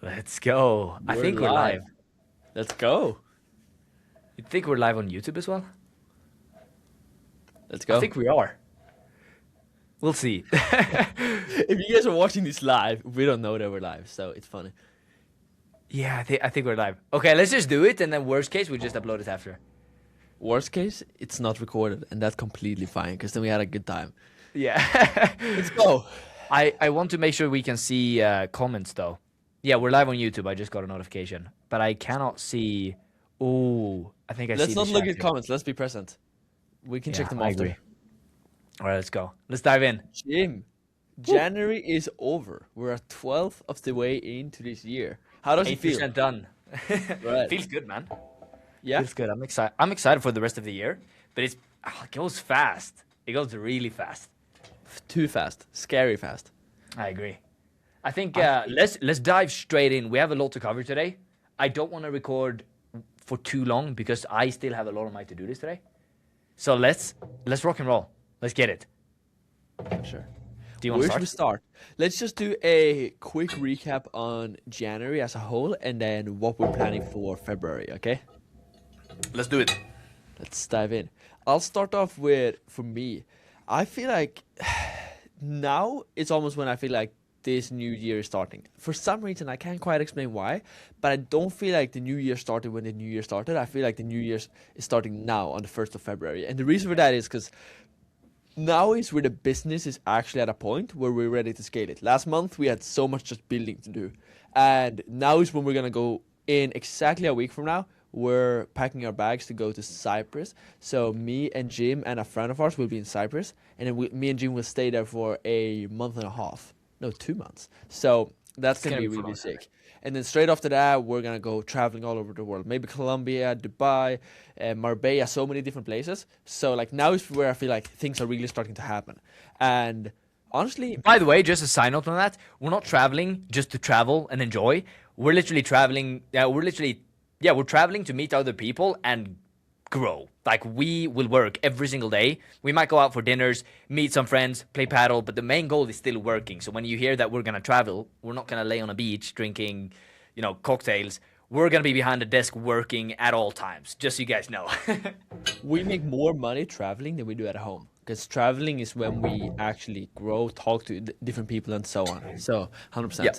Let's go. I think we're live. Let's go. You think we're live on YouTube as well? Let's go. I think we are. We'll see. If you guys are watching this live, we don't know that we're live, so it's funny. Yeah, I think we're live. Okay, let's just do it, and then worst case, we just upload it after. Worst case, it's not recorded, and that's completely fine, because then we had a good time. Yeah. Let's go. I want to make sure we can see comments, though. Yeah, we're live on YouTube. I just got a notification. But I cannot see... Oh, I think I see Let's not the look chat at here. comments. Let's be present. We can check them I after. agree. All right, let's go. Let's dive in. Jim, January is over. We're at 12th of the way into this year. How does it feel? 8% done. Right. Feels good, man. Yeah? Feels good. I'm excited for the rest of the year, but it goes fast. It goes really fast. Too fast. Scary fast. I agree. I think let's dive straight in. We have a lot to cover today. I don't want to record for too long because I still have a lot on my to-do list today. So let's rock and roll. Let's get it. Sure. Do you want Where to should we start? start? Let's just do a quick recap on January as a whole and then what we're planning for February, okay? Let's do it. Let's dive in. I'll start off with, for me, I feel like now it's almost when I feel like this new year is starting. For some reason, I can't quite explain why, but I don't feel like the new year started when the new year started. I feel like the new year is starting now on the 1st of February. And the reason for that is because now is where the business is actually at a point where we're ready to scale it. Last month, we had so much just building to do. And now is when we're going to go in exactly a week from now. We're packing our bags to go to Cyprus. So me and Jim and a friend of ours will be in Cyprus. And then me and Jim will stay there for a month and a half. No, 2 months. So that's going to be really sick. And then straight after that, we're going to go traveling all over the world. Maybe Colombia, Dubai, Marbella, so many different places. So like now is where I feel like things are really starting to happen. And honestly... By the way, just a side note on that, we're not traveling just to travel and enjoy. We're literally traveling. We're traveling to meet other people and grow. Like, we will work every single day. We might go out for dinners, meet some friends, play paddle, but the main goal is still working. So when you hear that we're going to travel, we're not going to lay on a beach drinking, cocktails. We're going to be behind the desk working at all times, just so you guys know. We make more money traveling than we do at home. Because traveling is when we actually grow, talk to different people and so on. So, 100%. Yeah.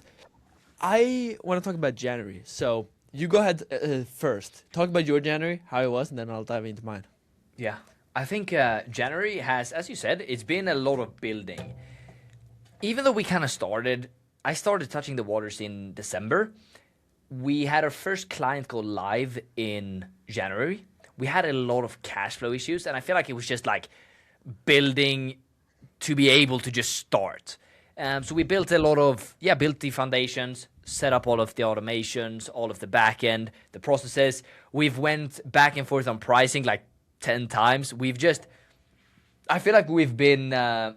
I want to talk about January. So... you go ahead first. Talk about your January, how it was, and then I'll dive into mine. Yeah. I think January has, as you said, it's been a lot of building. Even though we kind of I started touching the waters in December. We had our first client go live in January. We had a lot of cash flow issues, and I feel like it was just like building to be able to just start. So we built built the foundations, set up all of the automations, all of the back end, the processes. We've went back and forth on pricing like 10 times. I feel like we've been on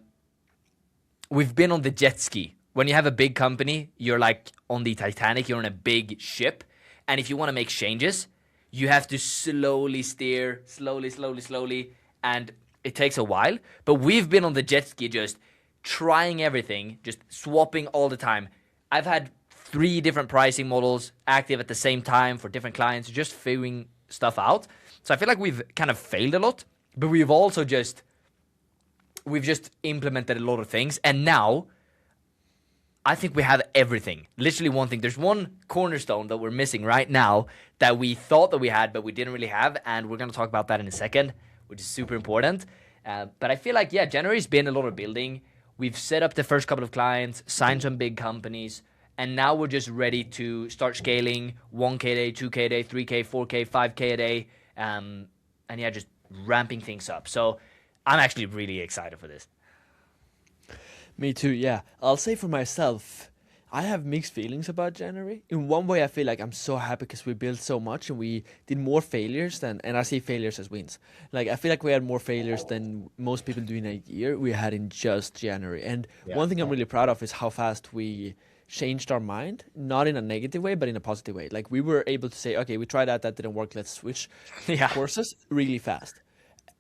the jet ski. When you have a big company, you're like on the Titanic, you're on a big ship. And if you want to make changes, you have to slowly steer, slowly. And it takes a while. But we've been on the jet ski just trying everything, just swapping all the time. I've had 3 different pricing models active at the same time for different clients, just figuring stuff out. So I feel like we've kind of failed a lot, but we've also just implemented a lot of things. And now I think we have everything. Literally one thing. There's one cornerstone that we're missing right now that we thought that we had, but we didn't really have. And we're going to talk about that in a second, which is super important. But I feel like, January's been a lot of building. We've set up the first couple of clients, signed some big companies, and now we're just ready to start scaling 1K a day, 2K a day, 3K, 4K, 5K a day, and just ramping things up. So I'm actually really excited for this. Me too, yeah. I'll say for myself, I have mixed feelings about January. In one way, I feel like I'm so happy because we built so much and we did more failures and I see failures as wins. Like, I feel like we had more failures than most people do in a year we had in just January. And one thing I'm really proud of is how fast we changed our mind, not in a negative way, but in a positive way. Like, we were able to say, okay, we tried that didn't work, let's switch courses really fast.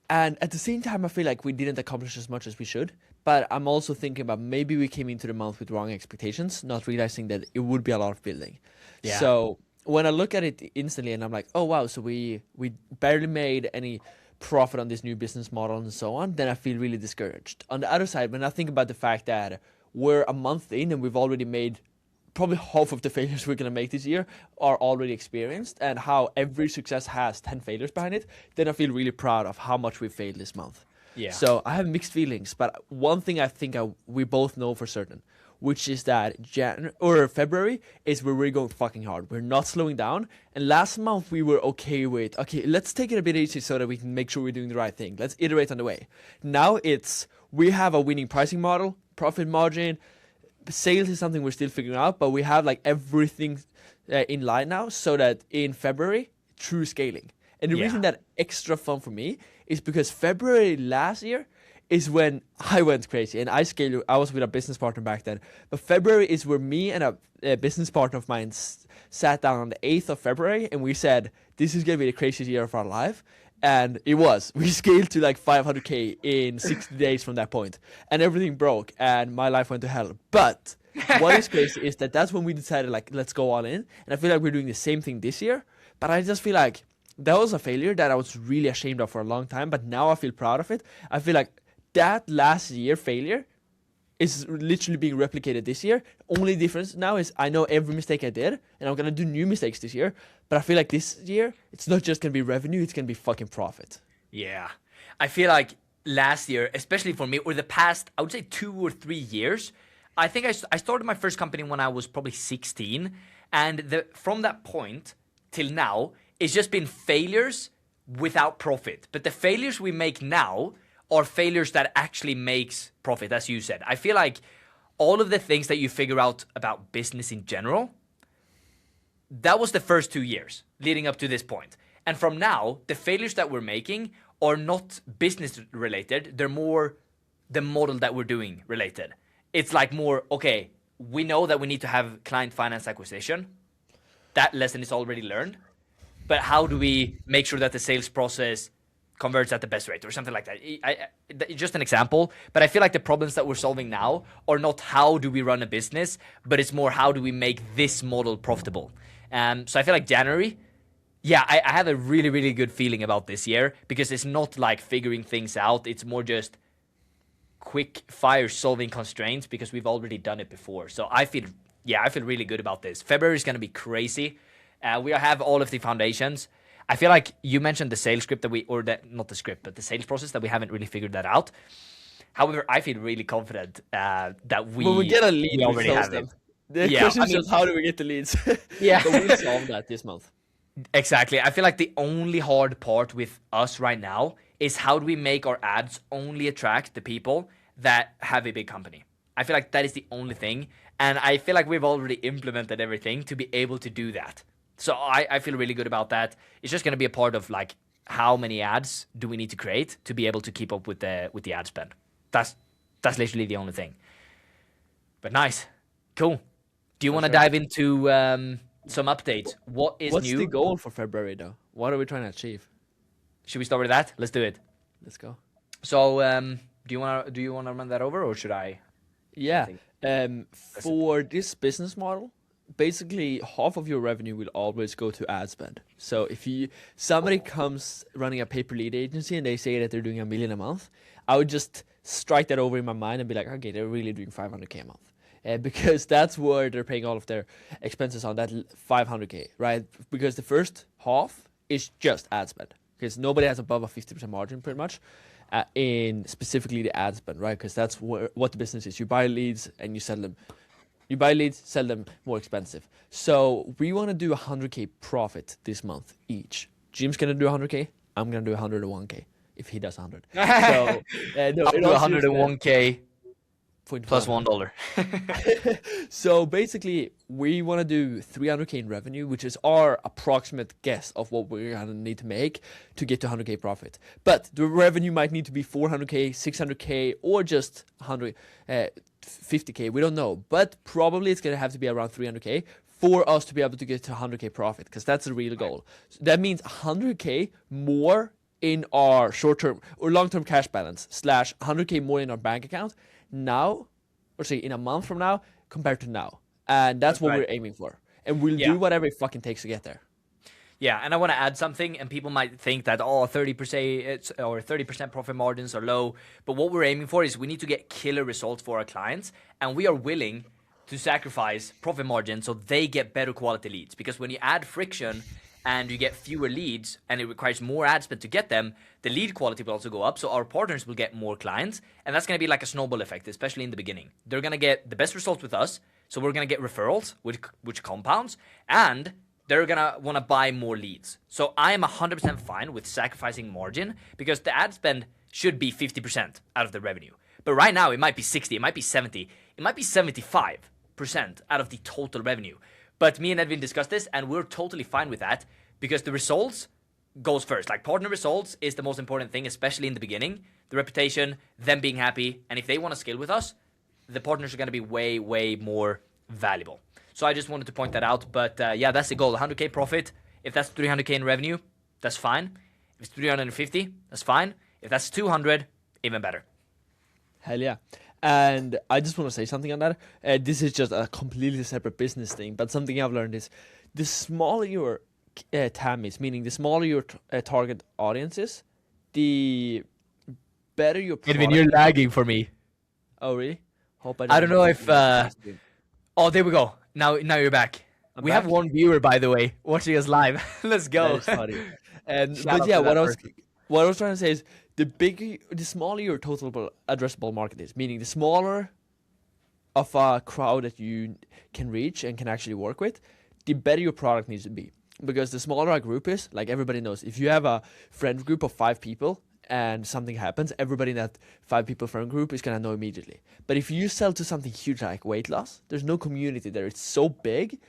And at the same time, I feel like we didn't accomplish as much as we should. But I'm also thinking about maybe we came into the month with wrong expectations, not realizing that it would be a lot of building. Yeah. So when I look at it instantly and I'm like, oh wow, so we barely made any profit on this new business model and so on, then I feel really discouraged. On the other side, when I think about the fact that we're a month in and we've already made probably half of the failures we're going to make this year are already experienced, and how every success has 10 failures behind it, then I feel really proud of how much we failed this month. Yeah. So I have mixed feelings, but one thing I think we both know for certain, which is that February is where we're going fucking hard. We're not slowing down. And last month we were okay with, okay, let's take it a bit easy so that we can make sure we're doing the right thing. Let's iterate on the way. Now we have a winning pricing model, profit margin, sales is something we're still figuring out, but we have like everything in line now, so that in February, true scaling. And the reason that extra fun for me is because February last year is when I went crazy and I scaled. I was with a business partner back then, but February is where me and a business partner of mine sat down on the 8th of February and we said, this is gonna be the craziest year of our life. And it was. We scaled to like 500K in 60 days from that point, and everything broke, and my life went to hell. But what is crazy is that that's when we decided, like, let's go all in. And I feel like we're doing the same thing this year, but I just feel like that was a failure that I was really ashamed of for a long time, but now I feel proud of it. I feel like that last year failure is literally being replicated this year. Only difference now is I know every mistake I did, and I'm gonna do new mistakes this year. But I feel like this year, it's not just gonna be revenue, it's gonna be fucking profit. Yeah. I feel like last year, especially for me, or the past, I would say 2 or 3 years, I think I started my first company when I was probably 16. And from that point till now, it's just been failures without profit. But the failures we make now are failures that actually makes profit, as you said. I feel like all of the things that you figure out about business in general, that was the first 2 years leading up to this point. And from now, the failures that we're making are not business related. They're more the model that we're doing related. It's like more, okay, we know that we need to have client finance acquisition. That lesson is already learned. But how do we make sure that the sales process converts at the best rate or something like that? Just an example, but I feel like the problems that we're solving now are not how do we run a business, but it's more how do we make this model profitable. So I feel like January, I have a really, really good feeling about this year, because it's not like figuring things out. It's more just quick fire solving constraints, because we've already done it before. So I feel really good about this. February is going to be crazy. We have all of the foundations. I feel like you mentioned the sales script not the script, but the sales process that we haven't really figured that out. However, I feel really confident that when we get a lead, we already have them. it. The question is just how do we get the leads? Yeah. But we'll solve that this month. Exactly. I feel like the only hard part with us right now is how do we make our ads only attract the people that have a big company. I feel like that is the only thing. And I feel like we've already implemented everything to be able to do that. So I feel really good about that. It's just going to be a part of like how many ads do we need to create to be able to keep up with the ad spend. That's literally the only thing. But nice. Cool. Do you want to dive into some updates? What's new? What's the goal for February though? What are we trying to achieve? Should we start with that? Let's do it. Let's go. So do you want to run that over, or should I? Yeah. For this business model, basically half of your revenue will always go to ad spend. So if somebody comes running a pay-per lead agency and they say that they're doing $1 million a month, I would just strike that over in my mind and be like, okay, they're really doing 500K a month. Because that's where they're paying all of their expenses on, that 500K, right? Because the first half is just ad spend, because nobody has above a 50% margin pretty much in specifically the ad spend, right? Because that's what the business is. You buy leads and you sell them. You buy leads, sell them more expensive. So we want to do 100K profit this month each. Jim's going to do 100K. I'm going to do 101K if he does 100. So I'll do 101K plus $1. So basically, we want to do 300K in revenue, which is our approximate guess of what we're going to need to make to get to 100K profit. But the revenue might need to be 400K, 600K, or just 50K. We don't know. But probably it's going to have to be around 300K for us to be able to get to 100K profit, because that's the real goal. So that means 100K more in our short-term or long-term cash balance / 100K more in our bank account now, or say in a month from now compared to now. And that's what we're aiming for. and we'll Yeah. do whatever it fucking takes to get there. Yeah, and I want to add something, and people might think that 30% or 30% profit margins are low, but what we're aiming for is we need to get killer results for our clients, and we are willing to sacrifice profit margin so they get better quality leads. Because when you add friction and you get fewer leads and it requires more ad spend to get them, the lead quality will also go up, so our partners will get more clients, and that's going to be like a snowball effect, especially in the beginning. They're going to get the best results with us, so we're going to get referrals, which compounds, and they're gonna want to buy more leads. So I am 100% fine with sacrificing margin because the ad spend should be 50% out of the revenue. But right now it might be 60, it might be 70, it might be 75% out of the total revenue. But me and Edvin discussed this and we're totally fine with that because the results goes first. Like partner results is the most important thing, especially in the beginning. The reputation, them being happy, and if they want to scale with us, the partners are going to be way, way more valuable. So I just wanted to point that out. But yeah, that's the goal. 100K profit. If that's 300K in revenue, that's fine. If it's 350, that's fine. If that's 200, even better. Hell yeah. And I just want to say something on that. This is just a completely separate business thing, but something I've learned is the smaller your TAM is, meaning the smaller your target audience is, the better your product. Edvin, you're lagging for me. Oh, really? Hope I don't know if... Oh, there we go. Now you're back. I'm We back. have one viewer, by the way, watching us live. Let's go. That is funny. Shout But out yeah, to that what I was trying to say is the smaller your total addressable market is, meaning the smaller of a crowd that you can reach and can actually work with, the better your product needs to be. Because the smaller a group is, like everybody knows, if you have a friend group of 5 people and something happens, everybody in that 5 people friend group is gonna know immediately. But if you sell to something huge like weight loss, there's no community there. It's so big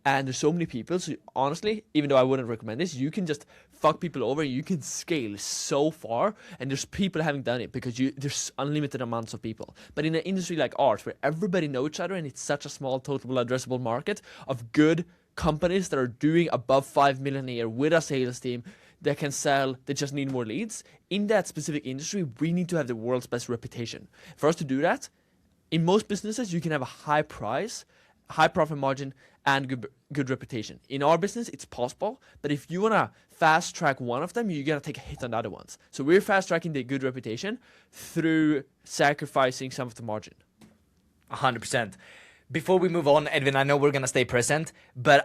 and there's so many people. So honestly, even though I wouldn't recommend this, you can just fuck people over. You can scale so far, and there's people having done it because there's unlimited amounts of people. But in an industry like ours, where everybody knows each other and it's such a small total addressable market of good companies that are doing above 5 million a year with a sales team that can sell, they just need more leads. In that specific industry, we need to have the world's best reputation. For us to do that, in most businesses, you can have a high price, high profit margin, and good reputation. In our business, it's possible, but if you want to fast track one of them, you're going to take a hit on the other ones. So we're fast tracking the good reputation through sacrificing some of the margin. 100%. Before we move on, Edvin, I know we're gonna stay present, but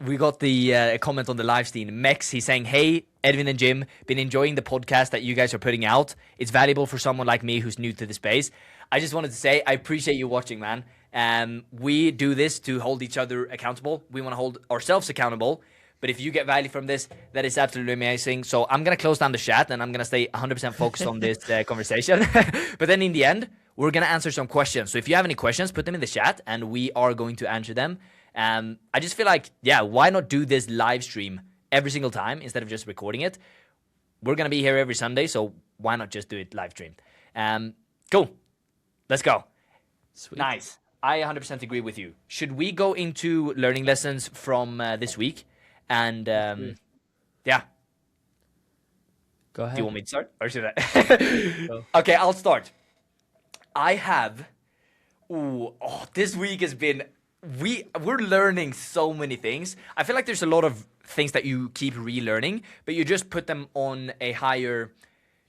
we got the comment on the live stream. Mex, he's saying, "Hey, Edvin and Jim, been enjoying the podcast that you guys are putting out. It's valuable for someone like me who's new to the space." I just wanted to say I appreciate you watching, man. We do this to hold each other accountable. We want to hold ourselves accountable. But if you get value from this, that is absolutely amazing. So I'm gonna close down the chat and I'm gonna stay 100% focused on this conversation. But then in the end, we're going to answer some questions. So if you have any questions, put them in the chat and we are going to answer them. I just feel like, yeah, why not do this live stream every single time instead of just recording it? We're going to be here every Sunday, so why not just do it live stream? Cool. Let's go. Sweet. Nice. I 100% agree with you. Should we go into learning lessons from this week? And yeah. Go ahead. Do you want me to start or should I? Okay, I'll start. I have, this week has been, we're learning so many things. I feel like there's a lot of things that you keep relearning, but you just put them on a higher,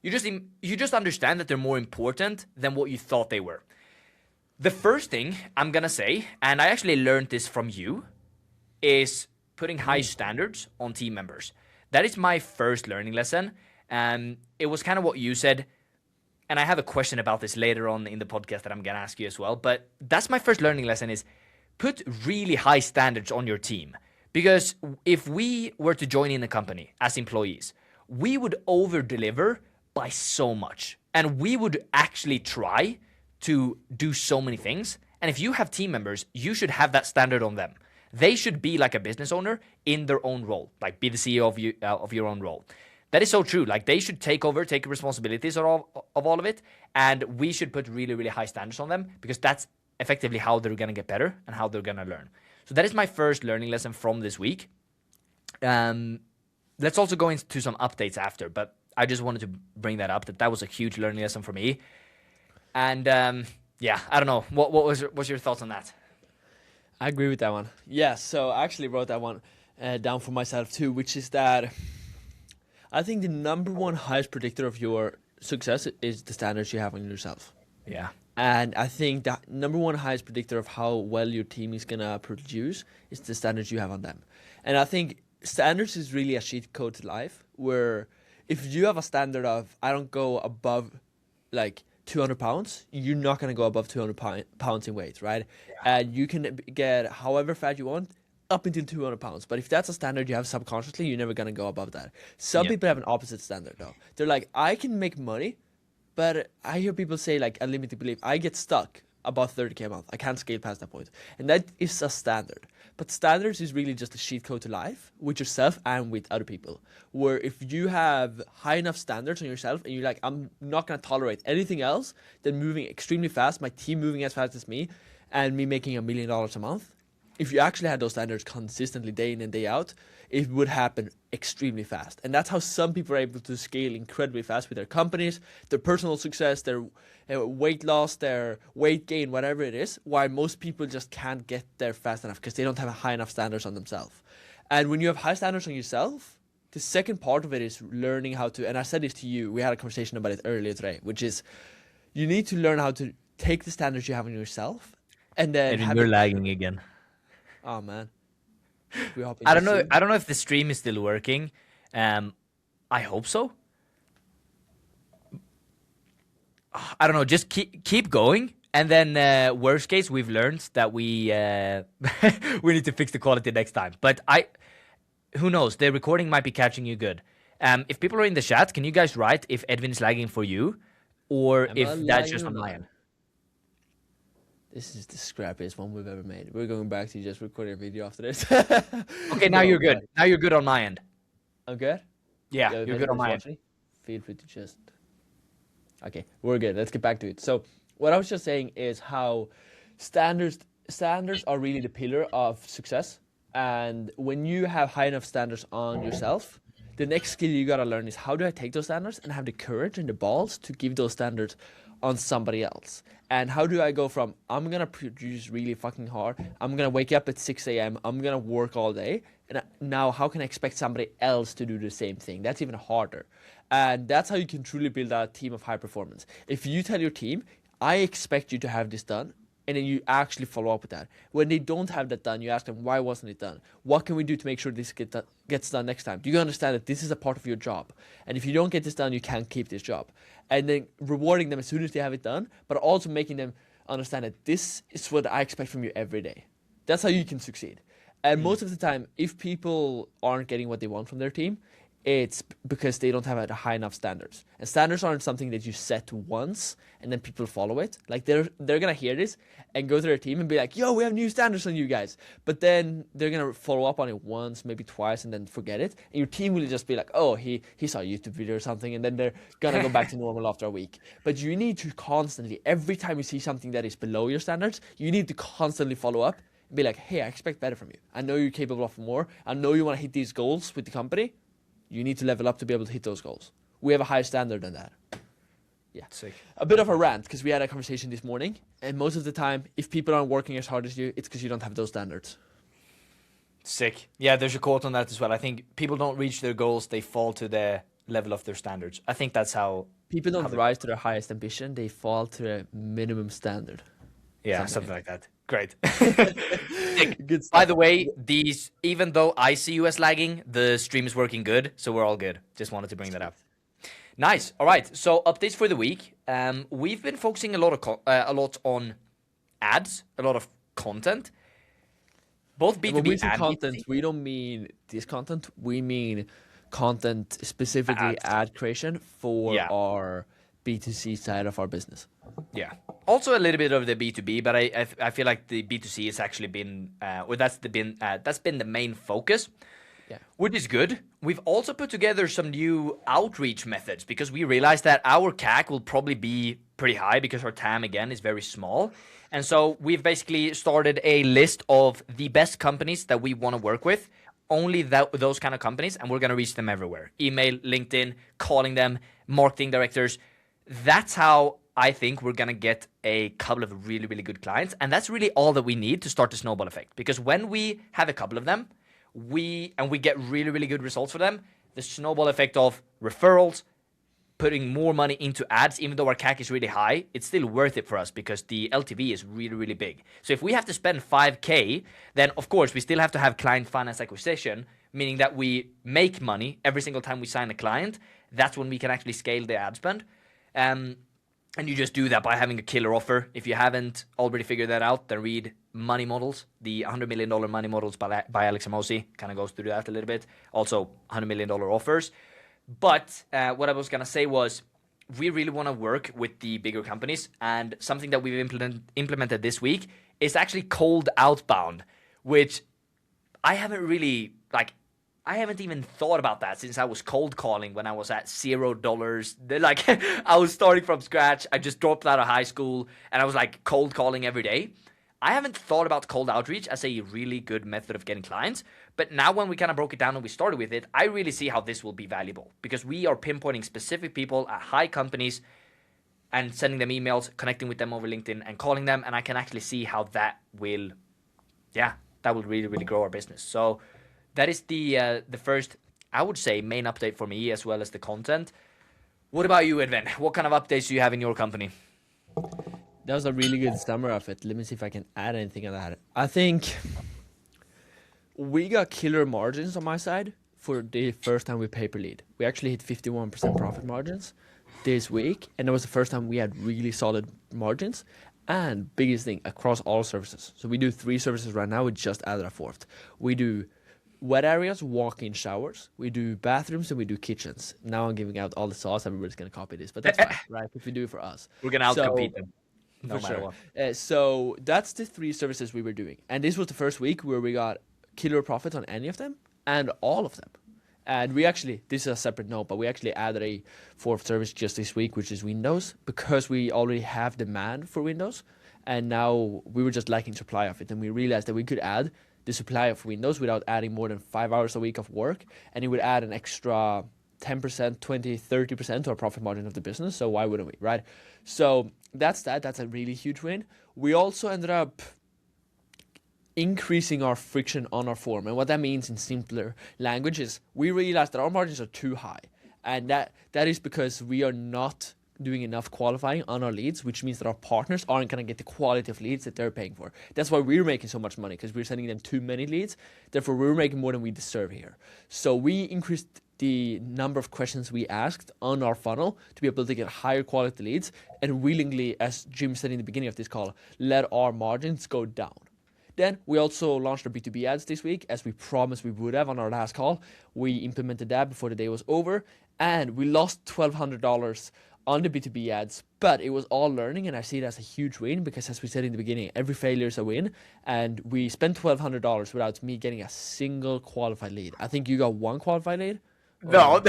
you just understand that they're more important than what you thought they were. The first thing I'm gonna say, and I actually learned this from you, is putting high standards on team members. That is my first learning lesson. It was kind of what you said. And I have a question about this later on in the podcast that I'm going to ask you as well. But that's my first learning lesson is put really high standards on your team. Because if we were to join in a company as employees, we would over-deliver by so much. And we would actually try to do so many things. And if you have team members, you should have that standard on them. They should be like a business owner in their own role, like be the CEO of your own role. That is so true. Like they should take responsibilities of all of it, and we should put really, really high standards on them because that's effectively how they're gonna get better and how they're gonna learn. So that is my first learning lesson from this week. Let's also go into some updates after, but I just wanted to bring that up. That was a huge learning lesson for me. And yeah, I don't know. What's your thoughts on that? I agree with that one. Yeah, so I actually wrote that one down for myself too, which is that I think the number one highest predictor of your success is the standards you have on yourself. Yeah. And I think that number one highest predictor of how well your team is gonna produce is the standards you have on them. And I think standards is really a cheat code to life, where if you have a standard of I don't go above like 200 pounds, you're not gonna go above 200 pounds in weight, right? And you can get however fat you want up until 200 pounds. But if that's a standard you have subconsciously, you're never gonna go above that. Some Yeah. people have an opposite standard though. They're like, I can make money, but I hear people say like a limited belief. I get stuck above 30K a month. I can't scale past that point. And that is a standard. But standards is really just a cheat code to life with yourself and with other people. Where if you have high enough standards on yourself and you're like, I'm not going to tolerate anything else than moving extremely fast, my team moving as fast as me, and me making $1 million a month. If you actually had those standards consistently day in and day out, it would happen extremely fast. And that's how some people are able to scale incredibly fast with their companies, their personal success, their weight loss, their weight gain, whatever it is, why most people just can't get there fast enough because they don't have high enough standards on themselves. And when you have high standards on yourself, the second part of it is learning how to, and I said this to you, we had a conversation about it earlier today, which is you need to learn how to take the standards you have on yourself and then And you're lagging again. Oh man. I don't know. I don't know if the stream is still working. I hope so. I don't know. Just keep going, and then worst case, we've learned that we we need to fix the quality next time. But who knows? The recording might be catching you good. If people are in the chat, can you guys write if Edvin is lagging for you, or if that's just on my end? This is the scrappiest one we've ever made. We're going back to just recording a video after this. Okay, now you're good. Now you're good on my end. I'm good? Yeah, Yo, if you're good on my end. watching, feel free to just... Okay, we're good. Let's get back to it. So what I was just saying is how standards are really the pillar of success. And when you have high enough standards on yourself, the next skill you gotta learn is how do I take those standards and have the courage and the balls to give those standards on somebody else. And how do I go from I'm gonna produce really fucking hard, I'm gonna wake up at 6 a.m., I'm gonna work all day, and now how can I expect somebody else to do the same thing? That's even harder. And that's how you can truly build a team of high performance. If you tell your team, I expect you to have this done, and then you actually follow up with that. When they don't have that done, you ask them, why wasn't it done? What can we do to make sure this gets done next time? Do you understand that this is a part of your job? And if you don't get this done, you can't keep this job. And then rewarding them as soon as they have it done, but also making them understand that this is what I expect from you every day. That's how you can succeed. And most of the time, if people aren't getting what they want from their team, it's because they don't have a high enough standards. And standards aren't something that you set once and then people follow it. Like they're gonna hear this and go to their team and be like, yo, we have new standards on you guys. But then they're gonna follow up on it once, maybe twice, and then forget it. And your team will just be like, oh, he saw a YouTube video or something, and then they're gonna go back to normal after a week. But you need to constantly, every time you see something that is below your standards, you need to constantly follow up and be like, hey, I expect better from you. I know you're capable of more. I know you wanna hit these goals with the company. You need to level up to be able to hit those goals. We have a higher standard than that. Yeah. Sick. A bit of a rant because we had a conversation this morning, and most of the time, if people aren't working as hard as you, it's because you don't have those standards. Sick. Yeah, there's a quote on that as well. I think people don't reach their goals; they fall to the level of their standards. I think that's how people don't rise to their highest ambition; they fall to their minimum standard. Yeah, something like that. Great. Good stuff. By the way, even though I see you as lagging, the stream is working good, so we're all good. Just wanted to bring that up. Nice. All right. So updates for the week. We've been focusing a lot on ads, a lot of content. Both B2B when we say and content, B2C. we don't mean this content. We mean content specifically ad creation for our B2C side of our business. Yeah. Also a little bit of the B2B, but I feel like the B2C has actually been, that's been the main focus. Yeah. Which is good. We've also put together some new outreach methods because we realized that our CAC will probably be pretty high because our TAM again is very small. And so we've basically started a list of the best companies that we want to work with, only those kind of companies, and we're going to reach them everywhere. Email, LinkedIn, calling them, marketing directors. That's how I think we're gonna get a couple of really, really good clients, and that's really all that we need to start the snowball effect. Because when we have a couple of them, we get really, really good results for them, the snowball effect of referrals, putting more money into ads, even though our CAC is really high, it's still worth it for us because the LTV is really, really big. So if we have to spend 5K, then of course we still have to have client finance acquisition, meaning that we make money every single time we sign a client. That's when we can actually scale the ad spend. And you just do that by having a killer offer. If you haven't already figured that out, then read Money Models, the $100 million Money Models by Alex Hormozi. Kind of goes through that a little bit. Also, $100 million offers. But what I was going to say was we really want to work with the bigger companies. And something that we've implemented this week is actually cold outbound, which I haven't really, I haven't even thought about that since I was cold calling when I was at $0. Like, I was starting from scratch. I just dropped out of high school and I was like cold calling every day. I haven't thought about cold outreach as a really good method of getting clients. But now when we kind of broke it down and we started with it, I really see how this will be valuable because we are pinpointing specific people at high companies and sending them emails, connecting with them over LinkedIn and calling them. And I can actually see how that will, that will really, really grow our business. So that is the first, I would say, main update for me as well as the content. What about you, Edvin? What kind of updates do you have in your company? That was a really good summary of it. Let me see if I can add anything on that. I think we got killer margins on my side for the first time we pay per lead. We actually hit 51% profit margins this week, and it was the first time we had really solid margins. And biggest thing, across all services. So we do 3 services right now. We just added a 4th. We do wet areas, walk-in showers. We do bathrooms, and we do kitchens. Now I'm giving out all the sauce. Everybody's going to copy this, but that's fine, right? If we do it for us. We're going to outcompete them. No matter what. So that's the 3 services we were doing. And this was the first week where we got killer profits on any of them and all of them. And we actually, this is a separate note, but we actually added a 4th service just this week, which is Windows, because we already have demand for Windows. And now we were just lacking supply of it. And we realized that we could add the supply of Windows without adding more than 5 hours a week of work. And it would add an extra 10%, 20, 30% to our profit margin of the business. So why wouldn't we, right? So that's that. That's a really huge win. We also ended up increasing our friction on our form. And what that means in simpler language is we realized that our margins are too high. And that is because we are not doing enough qualifying on our leads, which means that our partners aren't going to get the quality of leads that they're paying for. That's why we're making so much money, because we're sending them too many leads. Therefore, we're making more than we deserve here. So we increased the number of questions we asked on our funnel to be able to get higher quality leads and willingly, as Jim said in the beginning of this call, let our margins go down. Then we also launched our B2B ads this week, as we promised we would have on our last call. We implemented that before the day was over, and we lost $1,200 on the B2B ads, but it was all learning, and I see it as a huge win because, as we said in the beginning, every failure is a win, and we spent $1,200 without me getting a single qualified lead. I think you got 1 qualified lead? No,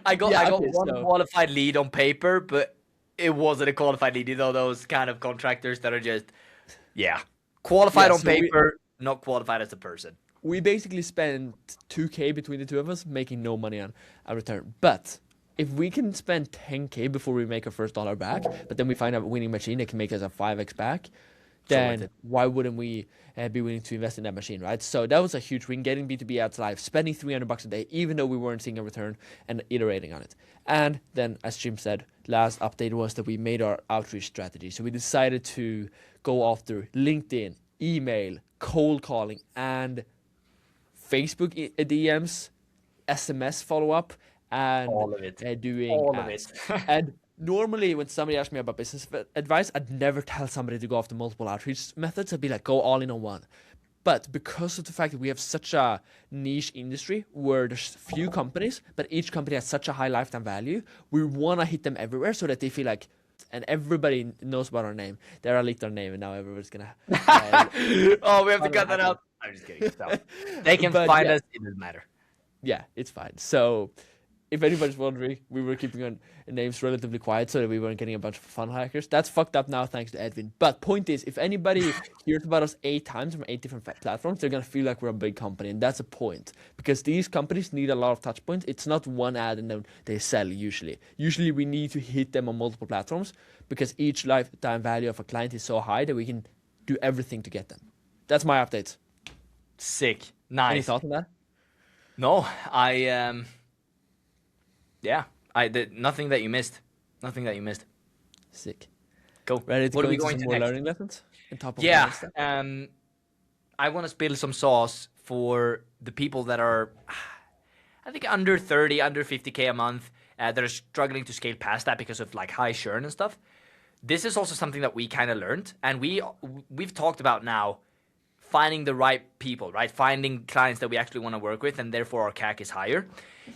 I got one qualified lead on paper, but it wasn't a qualified lead. You know, those kind of contractors that are just, qualified on paper, not qualified as a person. We basically spent $2K between the two of us, making no money on a return. But if we can spend $10K before we make our first dollar back, but then we find a winning machine that can make us a 5X back, then why wouldn't we be willing to invest in that machine, right? So that was a huge win, getting B2B ads live, spending $300 a day, even though we weren't seeing a return, and iterating on it. And then, as Jim said, last update was that we made our outreach strategy. So we decided to go after LinkedIn, email, cold calling, and Facebook DMs, SMS follow-up, and all of it. Doing all ads. of it. And normally when somebody asks me about business advice, I'd never tell somebody to go after multiple outreach methods. I'd be like, go all in on one. But because of the fact that we have such a niche industry where there's few companies, but each company has such a high lifetime value, we want to hit them everywhere so that they feel like, and everybody knows about our name. They're leaked our name, and now everybody's going to... oh, we have to cut that out. I'm just kidding. So, they can find us. It doesn't matter. Yeah, it's fine. So if anybody's wondering, we were keeping our names relatively quiet so that we weren't getting a bunch of fun hackers. That's fucked up now, thanks to Edwin. But point is, if anybody hears about us 8 times from 8 different platforms, they're gonna feel like we're a big company, and that's a point. Because these companies need a lot of touch points. It's not one ad and then they sell usually. Usually we need to hit them on multiple platforms because each lifetime value of a client is so high that we can do everything to get them. That's my updates. Sick. Any Nice. thoughts on that? No, yeah, I did nothing that you missed. Nothing that you missed. Sick. Cool. Ready to What go are we into going some to more next? learning lessons? On top of Yeah, my stuff? I want to spill some sauce for the people that are, I think, under 30, under 50K a month, that are struggling to scale past that because of like high churn and stuff. This is also something that we kind of learned, and we've talked about now finding the right people, right? Finding clients that we actually want to work with, and therefore our CAC is higher.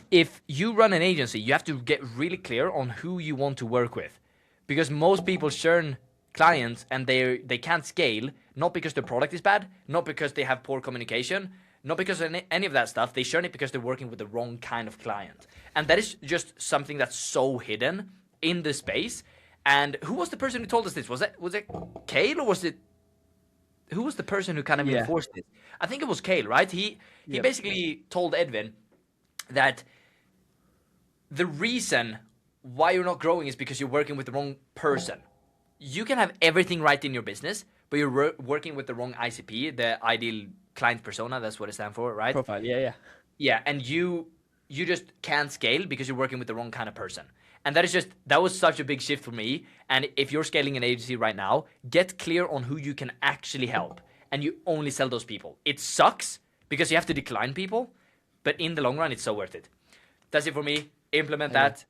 If you run an agency, you have to get really clear on who you want to work with, because most people churn clients and they can't scale, not because the product is bad, not because they have poor communication, not because of any of that stuff. They churn it because they're working with the wrong kind of client, and that is just something that's so hidden in the space. And who was the person who told us this? Was it Kale, or was it, who was the person who kind of Yeah. enforced it? I think it was Kale, right? He Yep. basically told Edwin that the reason why you're not growing is because you're working with the wrong person. You can have everything right in your business, but you're working with the wrong ICP, the ideal client persona. That's what it stands for, right? Profile, yeah. Yeah, and you just can't scale because you're working with the wrong kind of person. And that was such a big shift for me. And if you're scaling an agency right now, get clear on who you can actually help, and you only sell those people. It sucks because you have to decline people, but in the long run, it's so worth it. That's it for me. Implement that.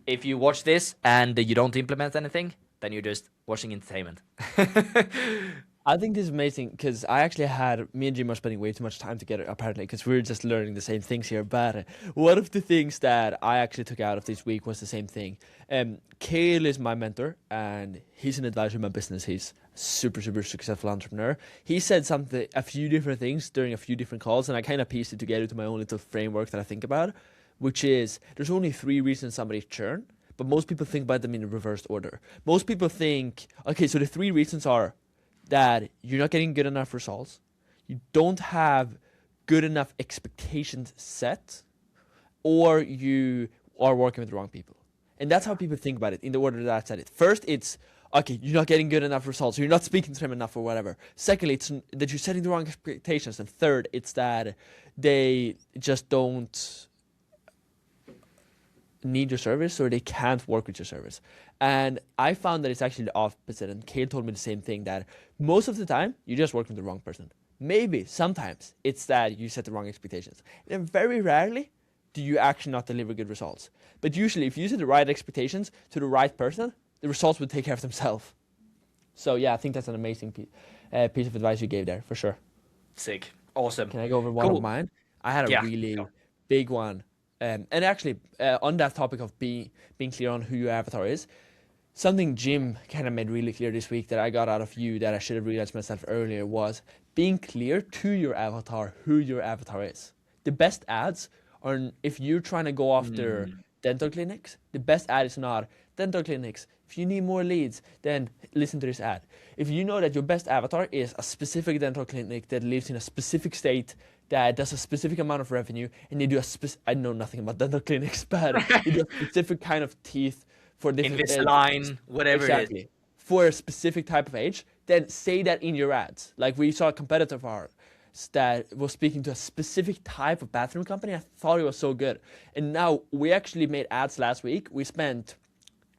If you watch this and you don't implement anything, then you're just watching entertainment. I think this is amazing because me and Jim are spending way too much time together apparently because we're just learning the same things here. But one of the things that I actually took out of this week was the same thing. Kale is my mentor and he's an advisor in my business. He's a super, super successful entrepreneur. He said a few different things during a few different calls, and I kind of pieced it together to my own little framework that I think about, which is there's only 3 reasons somebody churn, but most people think about them in a reversed order. Most people think, okay, so the 3 reasons are that you're not getting good enough results, you don't have good enough expectations set, or you are working with the wrong people. And that's how people think about it in the order that I said it. First, it's, okay, you're not getting good enough results, or you're not speaking to them enough or whatever. Secondly, it's that you're setting the wrong expectations. And third, it's that they just don't need your service or they can't work with your service. And I found that it's actually the opposite, and Kale told me the same thing, that most of the time you just work with the wrong person. Maybe sometimes it's that you set the wrong expectations, and very rarely do you actually not deliver good results. But usually if you set the right expectations to the right person, the results will take care of themselves. So yeah, I think that's an amazing piece of advice you gave there, for sure. Sick. Awesome. Can I go over one Cool. of mine? I had a Yeah. really big one. And actually, on that topic of being clear on who your avatar is, something Jim kind of made really clear this week that I got out of you that I should have realized myself earlier was being clear to your avatar who your avatar is. The best ads are, if you're trying to go after dental clinics, the best ad is not dental clinics. If you need more leads, then listen to this ad. If you know that your best avatar is a specific dental clinic that lives in a specific state, that does a specific amount of revenue, and they do I know nothing about dental clinics, but they do a specific kind of teeth for different Invisalign, whatever it exactly is. for a specific type of age, then say that in your ads. Like we saw a competitor of ours that was speaking to a specific type of bathroom company. I thought it was so good. And now we actually made ads last week. We spent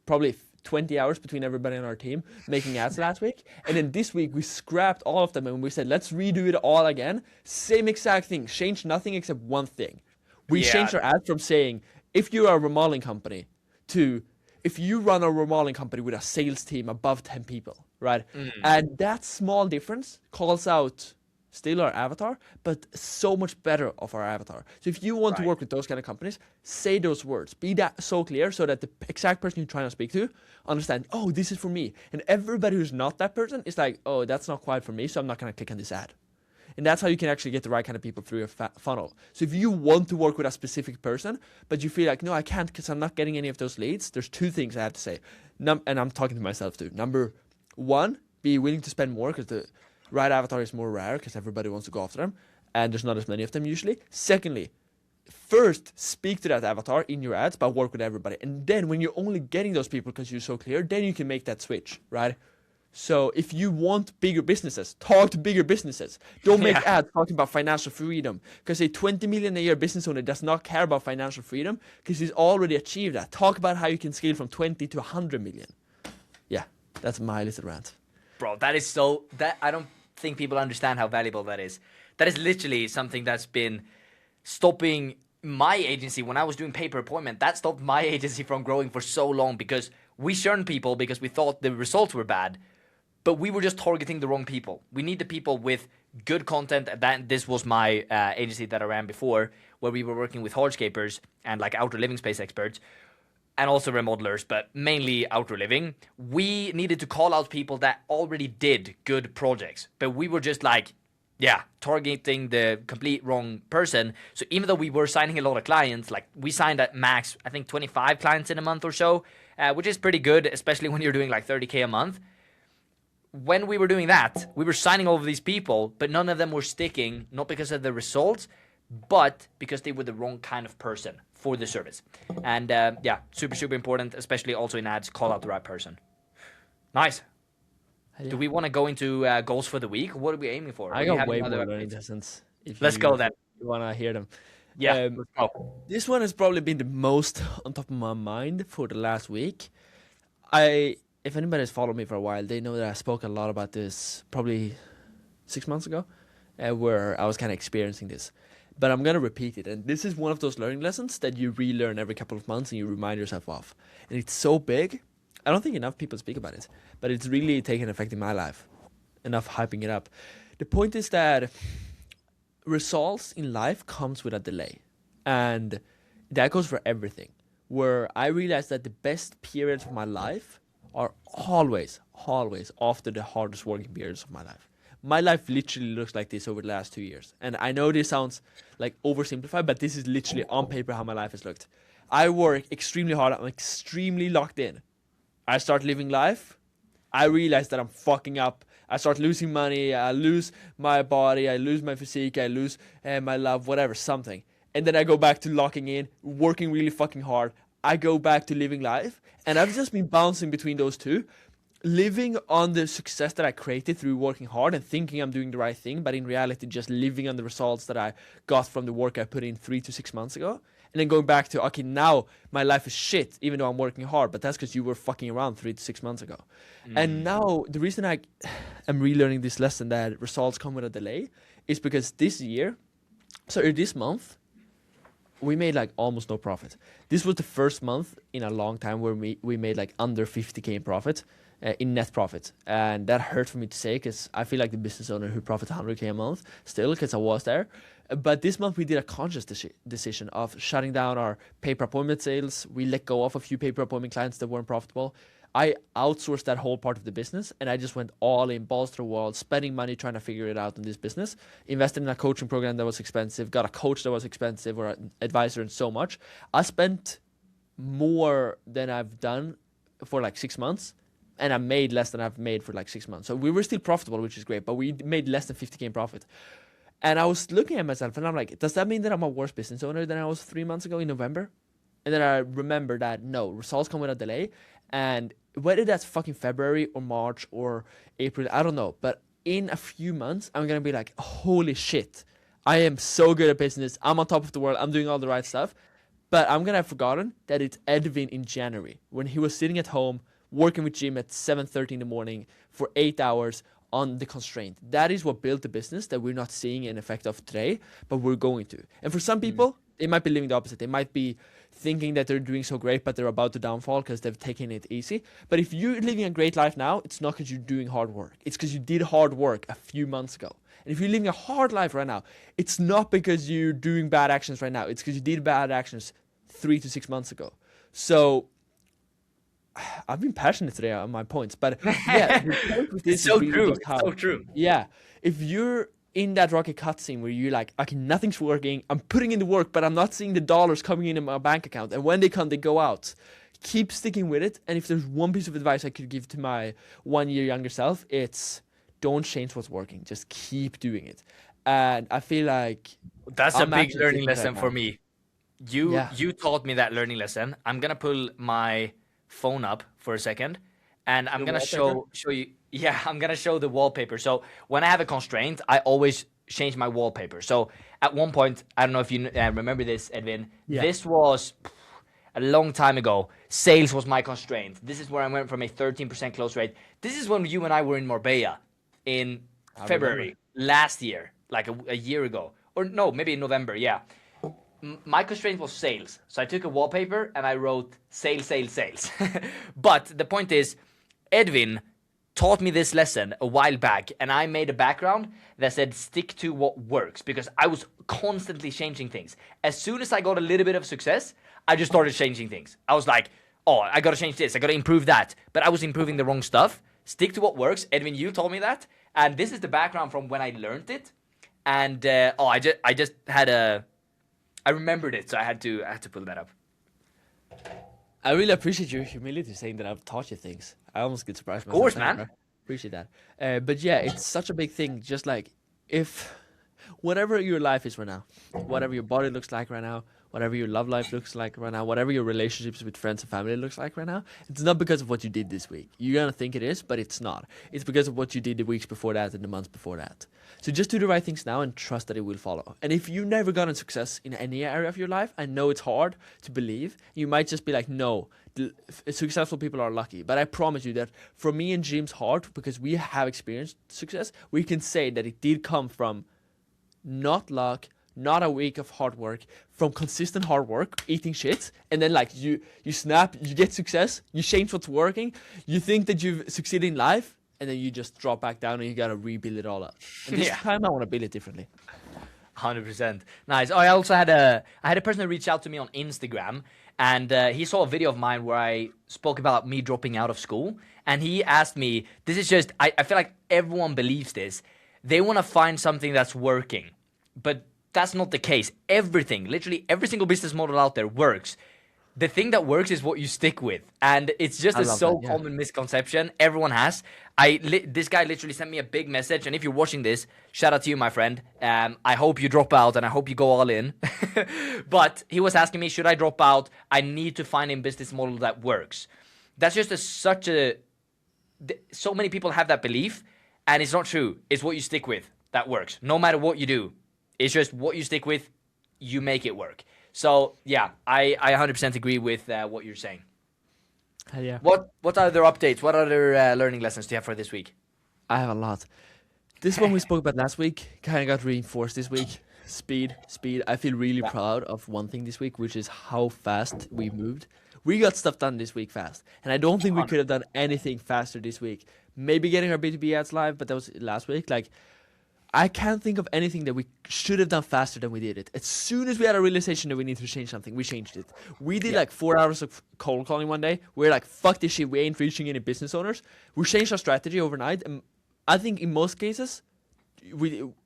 probably 20 hours between everybody on our team making ads last week. And then this week we scrapped all of them and we said, let's redo it all again. Same exact thing, change nothing except one thing. We Yeah. changed our ad from saying, if you are a remodeling company, to if you run a remodeling company with a sales team above 10 people, right? And that small difference calls out still our avatar, but so much better of our avatar. So if you want to Right. work with those kind of companies, say those words. Be that so clear so that the exact person you're trying to speak to understand, oh, this is for me. And everybody who's not that person is like, oh, that's not quite for me, so I'm not going to click on this ad. And that's how you can actually get the right kind of people through your funnel. So if you want to work with a specific person, but you feel like, no, I can't because I'm not getting any of those leads, there's two things I have to say. And I'm talking to myself too. Number one, be willing to spend more because the right avatar is more rare because everybody wants to go after them. And there's not as many of them usually. Secondly, first speak to that avatar in your ads, but work with everybody. And then when you're only getting those people because you're so clear, then you can make that switch, right? So if you want bigger businesses, talk to bigger businesses. Don't make ads talking about financial freedom, because a 20 million a year business owner does not care about financial freedom because he's already achieved that. Talk about how you can scale from 20 to 100 million. Yeah, that's my little rant. Bro, that is so, that I don't think people understand how valuable that is. That is literally something that's been stopping my agency when I was doing pay per appointment. That stopped my agency from growing for so long because we shunned people because we thought the results were bad. But we were just targeting the wrong people. We need the people with good content. This was my agency that I ran before, where we were working with hardscapers and like outdoor living space experts, and also remodelers, but mainly outdoor living. We needed to call out people that already did good projects, but we were just like, targeting the complete wrong person. So even though we were signing a lot of clients, like we signed at max, I think 25 clients in a month or so, which is pretty good, especially when you're doing like 30K a month. When we were doing that, we were signing all of these people, but none of them were sticking, not because of the results, but because they were the wrong kind of person for the service. And super, super important, especially also in ads, call out the right person. Nice. Yeah. Do we want to go into goals for the week? What are we aiming for? I got way more learning lessons. Let's go then. You want to hear them? Yeah, let's go. This one has probably been the most on top of my mind for the last week. If anybody has followed me for a while, they know that I spoke a lot about this probably 6 months ago, where I was kind of experiencing this. But I'm going to repeat it. And this is one of those learning lessons that you relearn every couple of months and you remind yourself of. And it's so big. I don't think enough people speak about it, but it's really taken effect in my life. Enough hyping it up. The point is that results in life comes with a delay. And that goes for everything. Where I realized that the best periods of my life are always after the hardest working periods of my life. My life literally looks like this over the last 2 years. And I know this sounds like oversimplified, but this is literally on paper how my life has looked. I work extremely hard. I'm extremely locked in. I start living life. I realize that I'm fucking up. I start losing money. I lose my body. I lose my physique. I lose my love, whatever, something. And then I go back to locking in, working really fucking hard. I go back to living life. And I've just been bouncing between those two, living on the success that I created through working hard and thinking I'm doing the right thing, but in reality just living on the results that I got from the work I put in 3 to 6 months ago. And then going back to, okay, now my life is shit, even though I'm working hard, but that's because you were fucking around 3 to 6 months ago. And now the reason I am relearning this lesson that results come with a delay is because this month, we made like almost no profit. This was the first month in a long time where we made like under 50K in profit, in net profit. And that hurt for me to say because I feel like the business owner who profits 100K a month still because I was there. But this month we did a conscious decision of shutting down our pay-per-appointment sales. We let go of a few pay-per-appointment clients that weren't profitable. I outsourced that whole part of the business and I just went all in, balls to the wall, spending money trying to figure it out in this business, invested in a coaching program that was expensive, got a coach that was expensive or an advisor and so much. I spent more than I've done for like 6 months and I made less than I've made for like 6 months. So we were still profitable, which is great, but we made less than 50K in profit. And I was looking at myself and I'm like, does that mean that I'm a worse business owner than I was 3 months ago in November? And then I remember that no, results come with a delay. And whether that's fucking February or March or April, I don't know. But in a few months, I'm going to be like, holy shit, I am so good at business. I'm on top of the world. I'm doing all the right stuff. But I'm going to have forgotten that it's Edvin in January when he was sitting at home working with Jim at 7:30 in the morning for 8 hours on the constraint. That is what built the business that we're not seeing an effect of today, but we're going to. And for some people, they might be living the opposite. They might be thinking that they're doing so great, but they're about to downfall because they've taken it easy. But if you're living a great life now, it's not because you're doing hard work. It's because you did hard work a few months ago. And if you're living a hard life right now, it's not because you're doing bad actions right now. It's because you did bad actions 3 to 6 months ago. So I've been passionate today on my points, but yeah, it's so true. It's so true. Yeah, if you're in that Rocket cutscene where you're like, okay, nothing's working. I'm putting in the work, but I'm not seeing the dollars coming in my bank account. And when they come, they go out. Keep sticking with it. And if there's one piece of advice I could give to my 1 year younger self, it's don't change what's working. Just keep doing it. And I feel like That's a I'm big actually learning thinking right lesson for now. me. You Yeah. you taught me that learning lesson. I'm gonna pull my phone up for a second, and I'm The gonna wallpaper? show you. Yeah, I'm gonna show the wallpaper. So when I have a constraint, I always change my wallpaper. So at one point, I don't know if you remember this, Edwin. Yeah. This was a long time ago. Sales was my constraint. This is where I went from a 13% close rate. This is when you and I were in Marbella in February last year, like a year ago, or no, maybe in November. Yeah. My constraint was sales. So I took a wallpaper and I wrote sales, sales, sales. But the point is, Edwin taught me this lesson a while back, and I made a background that said stick to what works, because I was constantly changing things. As soon as I got a little bit of success, I just started changing things. I was like, oh, I gotta change this, I gotta improve that. But I was improving the wrong stuff. Stick to what works. Edwin, you told me that. And this is the background from when I learned it. And I just had I remembered it, so I had to pull that up. I really appreciate your humility saying that I've taught you things. I almost get surprised myself. Course, Thank you, man. bro. Appreciate that. But yeah, it's such a big thing. Just like if whatever your life is right now, whatever your body looks like right now, whatever your love life looks like right now, whatever your relationships with friends and family looks like right now, it's not because of what you did this week. You're gonna think it is, but it's not. It's because of what you did the weeks before that and the months before that. So just do the right things now and trust that it will follow. And if you've never gotten success in any area of your life, I know it's hard to believe. You might just be like, no, successful people are lucky. But I promise you that for me and Jim's heart, because we have experienced success, we can say that it did come from not luck, not a week of hard work, from consistent hard work, eating shit, and then like you snap, you get success, you change what's working, you think that you've succeeded in life, and then you just drop back down and you gotta rebuild it all up. And this Yeah. time I want to build it differently. 100%. Nice. Oh, I also had a person who reached out to me on Instagram, and he saw a video of mine where I spoke about me dropping out of school, and he asked me, this is just, I feel like everyone believes this. They want to find something that's working, but that's not the case. Everything, literally every single business model out there works. The thing that works is what you stick with, and it's just I a love so that, yeah. common misconception everyone has. This guy literally sent me a big message, and if you're watching this, shout out to you, my friend. I hope you drop out, and I hope you go all in. But he was asking me, should I drop out? I need to find a business model that works. That's just so many people have that belief, and it's not true. It's what you stick with that works, no matter what you do. It's just what you stick with, you make it work. So yeah, I 100% agree with what you're saying. Yeah. What other updates? What other learning lessons do you have for this week? I have a lot. This one we spoke about last week kind of got reinforced this week. Speed. I feel really proud of one thing this week, which is how fast we moved. We got stuff done this week fast, and I don't think we could have done anything faster this week. Maybe getting our B2B ads live, but that was last week. Like, I can't think of anything that we should have done faster than we did it. As soon as we had a realization that we need to change something, we changed it. We did like 4 hours of cold calling one day. We're like, fuck this shit, we ain't reaching any business owners. We changed our strategy overnight, and I think in most cases,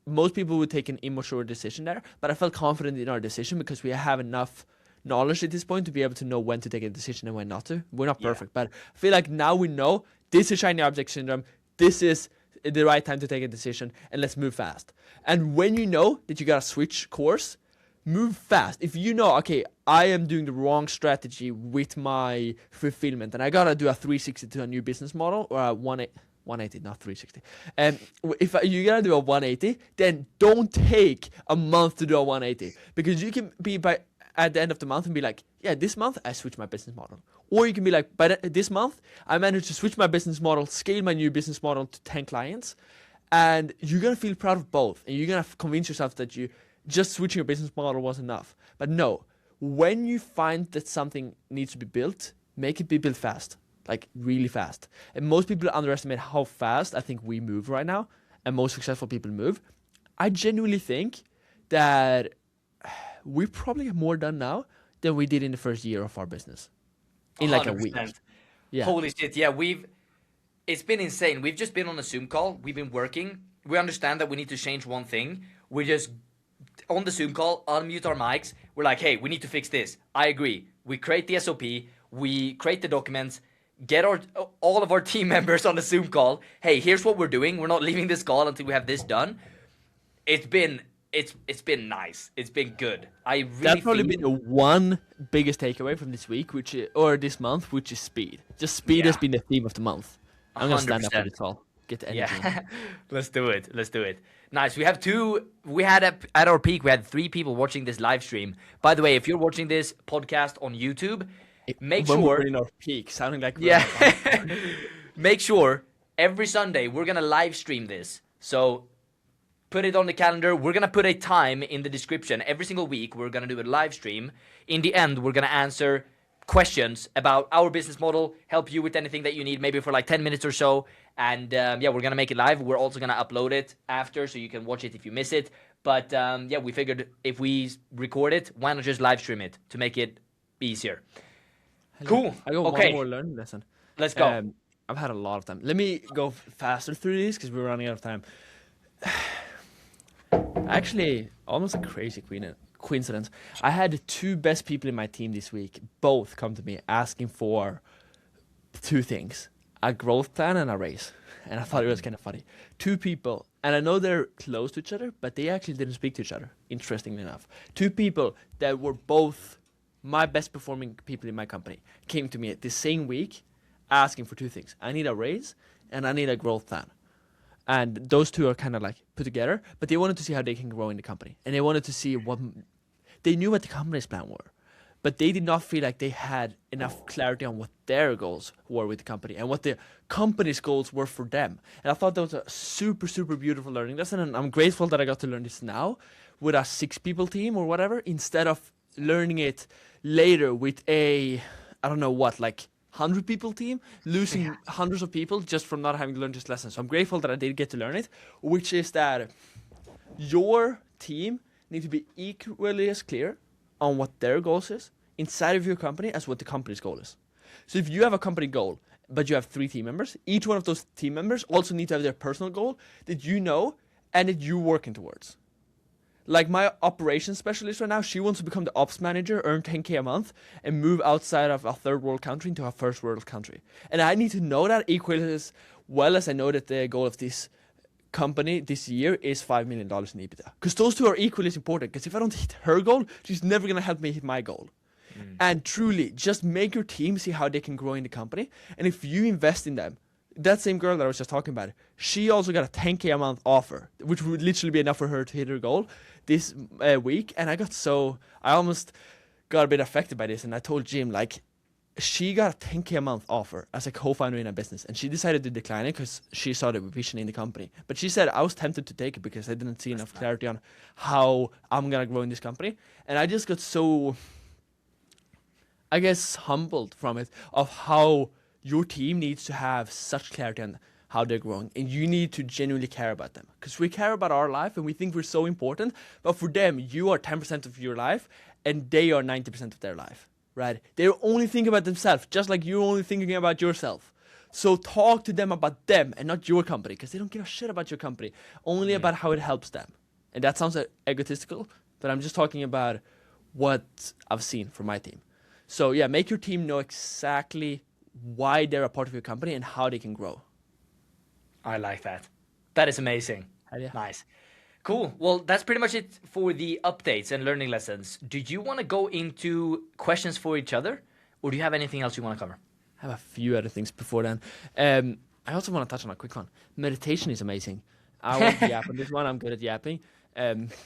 most people would take an immature decision there, but I felt confident in our decision because we have enough knowledge at this point to be able to know when to take a decision and when not to. We're not perfect, but I feel like now we know this is shiny object syndrome. This is the right time to take a decision, and let's move fast. And when you know that you gotta switch course, move fast. If you know, okay, I am doing the wrong strategy with my fulfillment, and I gotta do a 360 to a new business model, or a 180, not 360. And if you gotta do a 180, then don't take a month to do a 180, because you can be at the end of the month and be like, yeah, this month I switched my business model. Or you can be like, by this month I managed to switch my business model, scale my new business model to 10 clients, and you're gonna feel proud of both, and you're gonna convince yourself that you just switching your business model was enough. But no, when you find that something needs to be built, make it be built fast, like really fast. And most people underestimate how fast I think we move right now, and most successful people move. I genuinely think that we probably have more done now than we did in the first year of our business. In like a week. 100%. Yeah. Holy shit, yeah, it's been insane. We've just been on a Zoom call. We've been working. we understand that we need to change one thing. We just on the Zoom call, unmute our mics. We're like, hey, we need to fix this. I agree. We create the SOP. We create the documents. Get all of our team members on the Zoom call. Hey, here's what we're doing. We're not leaving this call until we have this done. It's been nice. It's been good. I really That's probably been the one biggest takeaway from this week, or this month, which is speed. Just speed has been the theme of the month. I'm gonna stand up for this all. Get the energy. Yeah, let's do it. Nice. We had at our peak, we had 3 people watching this live stream. By the way, if you're watching this podcast on YouTube, make when sure we're in our peak, sounding like make sure every Sunday we're gonna live stream this. So put it on the calendar. We're gonna put a time in the description. Every single week we're gonna do a live stream. In the end, we're gonna answer questions about our business model, help you with anything that you need, maybe for like 10 minutes or so. And yeah, we're gonna make it live. We're also gonna upload it after, so you can watch it if you miss it. But yeah, we figured if we record it, why not just live stream it to make it easier? Cool. I got one more learning lesson. Let's go. I've had a lot of time. Let me go faster through these because we're running out of time. Actually, almost a crazy coincidence. I had the 2 best people in my team this week both come to me asking for 2 things: a growth plan and a raise. And I thought it was kind of funny. 2 people, and I know they're close to each other, but they actually didn't speak to each other, interestingly enough. 2 people that were both my best performing people in my company came to me the same week asking for 2 things. I need a raise and I need a growth plan. And those 2 are kind of like put together, but they wanted to see how they can grow in the company. And they wanted to see they knew what the company's plan were, but they did not feel like they had enough clarity on what their goals were with the company and what the company's goals were for them. And I thought that was a super, super beautiful learning lesson. And I'm grateful that I got to learn this now with a 6-people team or whatever, instead of learning it later with a, I don't know what, like 100-people team, losing hundreds of people just from not having learned this lesson. So I'm grateful that I did get to learn it, which is that your team need to be equally as clear on what their goals is inside of your company as what the company's goal is. So if you have a company goal, but you have 3 team members, each one of those team members also need to have their personal goal that you know and that you're working towards. Like my operations specialist right now, she wants to become the ops manager, earn 10K a month, and move outside of a 3rd world country into a 1st world country. And I need to know that equally as well as I know that the goal of this company this year is $5 million in EBITDA. Because those 2 are equally as important. Because if I don't hit her goal, she's never going to help me hit my goal. And truly, just make your team see how they can grow in the company. And if you invest in them, that same girl that I was just talking about, she also got a 10K a month offer, which would literally be enough for her to hit her goal this week. And I almost got a bit affected by this. And I told Jim, like, she got a 10K a month offer as a co-founder in a business. And she decided to decline it because she saw the vision in the company. But she said, I was tempted to take it because I didn't see enough clarity on how I'm going to grow in this company. And I just got so, I guess, humbled from it of how your team needs to have such clarity on how they're growing, and you need to genuinely care about them, because we care about our life and we think we're so important, but for them, you are 10% of your life and they are 90% of their life, right? They're only thinking about themselves, just like you're only thinking about yourself. So talk to them about them and not your company, because they don't give a shit about your company, only about how it helps them. And that sounds egotistical, but I'm just talking about what I've seen from my team. So yeah, make your team know exactly why they're a part of your company and how they can grow. I like that. That is amazing. Yeah. Nice. Cool. Well, that's pretty much it for the updates and learning lessons. Do you want to go into questions for each other, or do you have anything else you want to cover? I have a few other things before then. I also want to touch on a quick one. Meditation is amazing. I want to yap on this one. I'm good at yapping.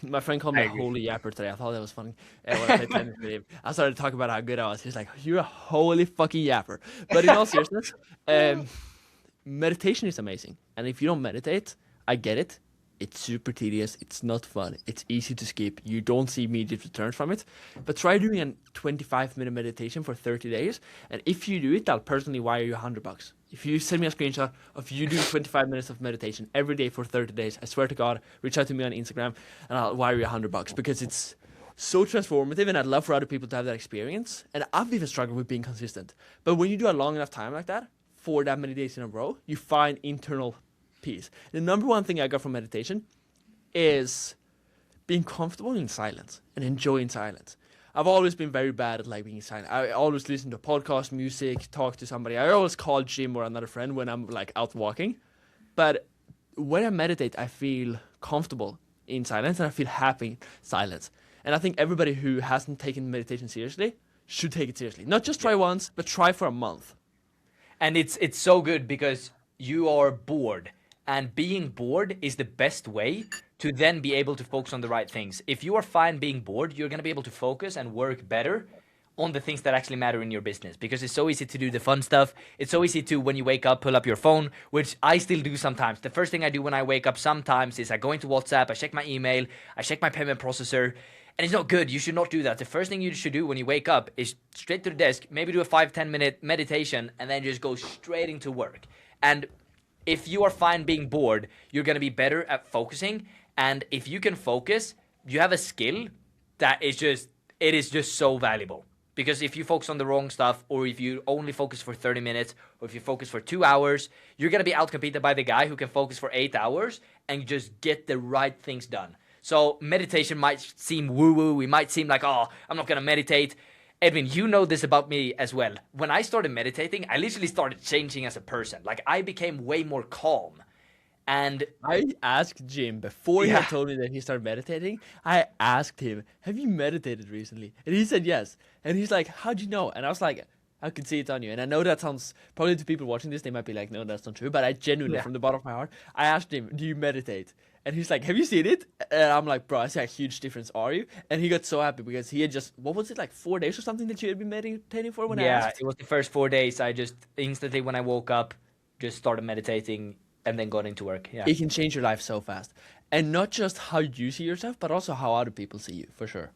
My friend called me a holy yapper today. I thought that was funny. When I played tennis with him, I started talking about how good I was. He was like, "You're a holy fucking yapper." But in all seriousness, meditation is amazing. And if you don't meditate, I get it. It's super tedious. It's not fun. It's easy to skip. You don't see immediate returns from it. But try doing a 25-minute meditation for 30 days. And if you do it, I'll personally wire you $100. If you send me a screenshot of you doing 25 minutes of meditation every day for 30 days, I swear to God, reach out to me on Instagram and I'll wire you $100, because it's so transformative and I'd love for other people to have that experience. And I've even struggled with being consistent. But when you do a long enough time like that, for that many days in a row, you find internal peace. The number one thing I got from meditation is being comfortable in silence and enjoying silence. I've always been very bad at like being silent. I always listen to podcast, music, talk to somebody. I always call Jim or another friend when I'm like out walking. But when I meditate, I feel comfortable in silence and I feel happy in silence. And I think everybody who hasn't taken meditation seriously should take it seriously. Not just try once, but try for a month. And it's so good because you are bored, and being bored is the best way to then be able to focus on the right things. If you are fine being bored, you're going to be able to focus and work better on the things that actually matter in your business, because it's so easy to do the fun stuff. It's so easy to, when you wake up, pull up your phone, which I still do sometimes. The first thing I do when I wake up sometimes is I go into WhatsApp, I check my email, I check my payment processor. And it's not good. You should not do that. The first thing you should do when you wake up is straight to the desk, maybe do a 5-10 minute meditation, and then just go straight into work. And if you are fine being bored, you're going to be better at focusing. And if you can focus, you have a skill that is just so valuable. Because if you focus on the wrong stuff, or if you only focus for 30 minutes, or if you focus for 2 hours, you're going to be outcompeted by the guy who can focus for 8 hours and just get the right things done. So meditation might seem woo-woo. We might seem like, oh, I'm not going to meditate. Edwin, you know this about me as well. When I started meditating, I literally started changing as a person. Like, I became way more calm. And I asked Jim before he had told me that he started meditating. I asked him, have you meditated recently? And he said yes. And he's like, how'd you know? And I was like, I could see it on you. And I know that sounds, probably to people watching this, they might be like, no, that's not true. But I genuinely, from the bottom of my heart, I asked him, do you meditate? And he's like, have you seen it? And I'm like, bro, I see a huge difference. Are you? And he got so happy because he had just, what was it, like 4 days or something that you had been meditating for when I asked? Yeah, it was the first 4 days. I just instantly, when I woke up, just started meditating and then got into work. Yeah. It can change your life so fast. And not just how you see yourself, but also how other people see you, for sure.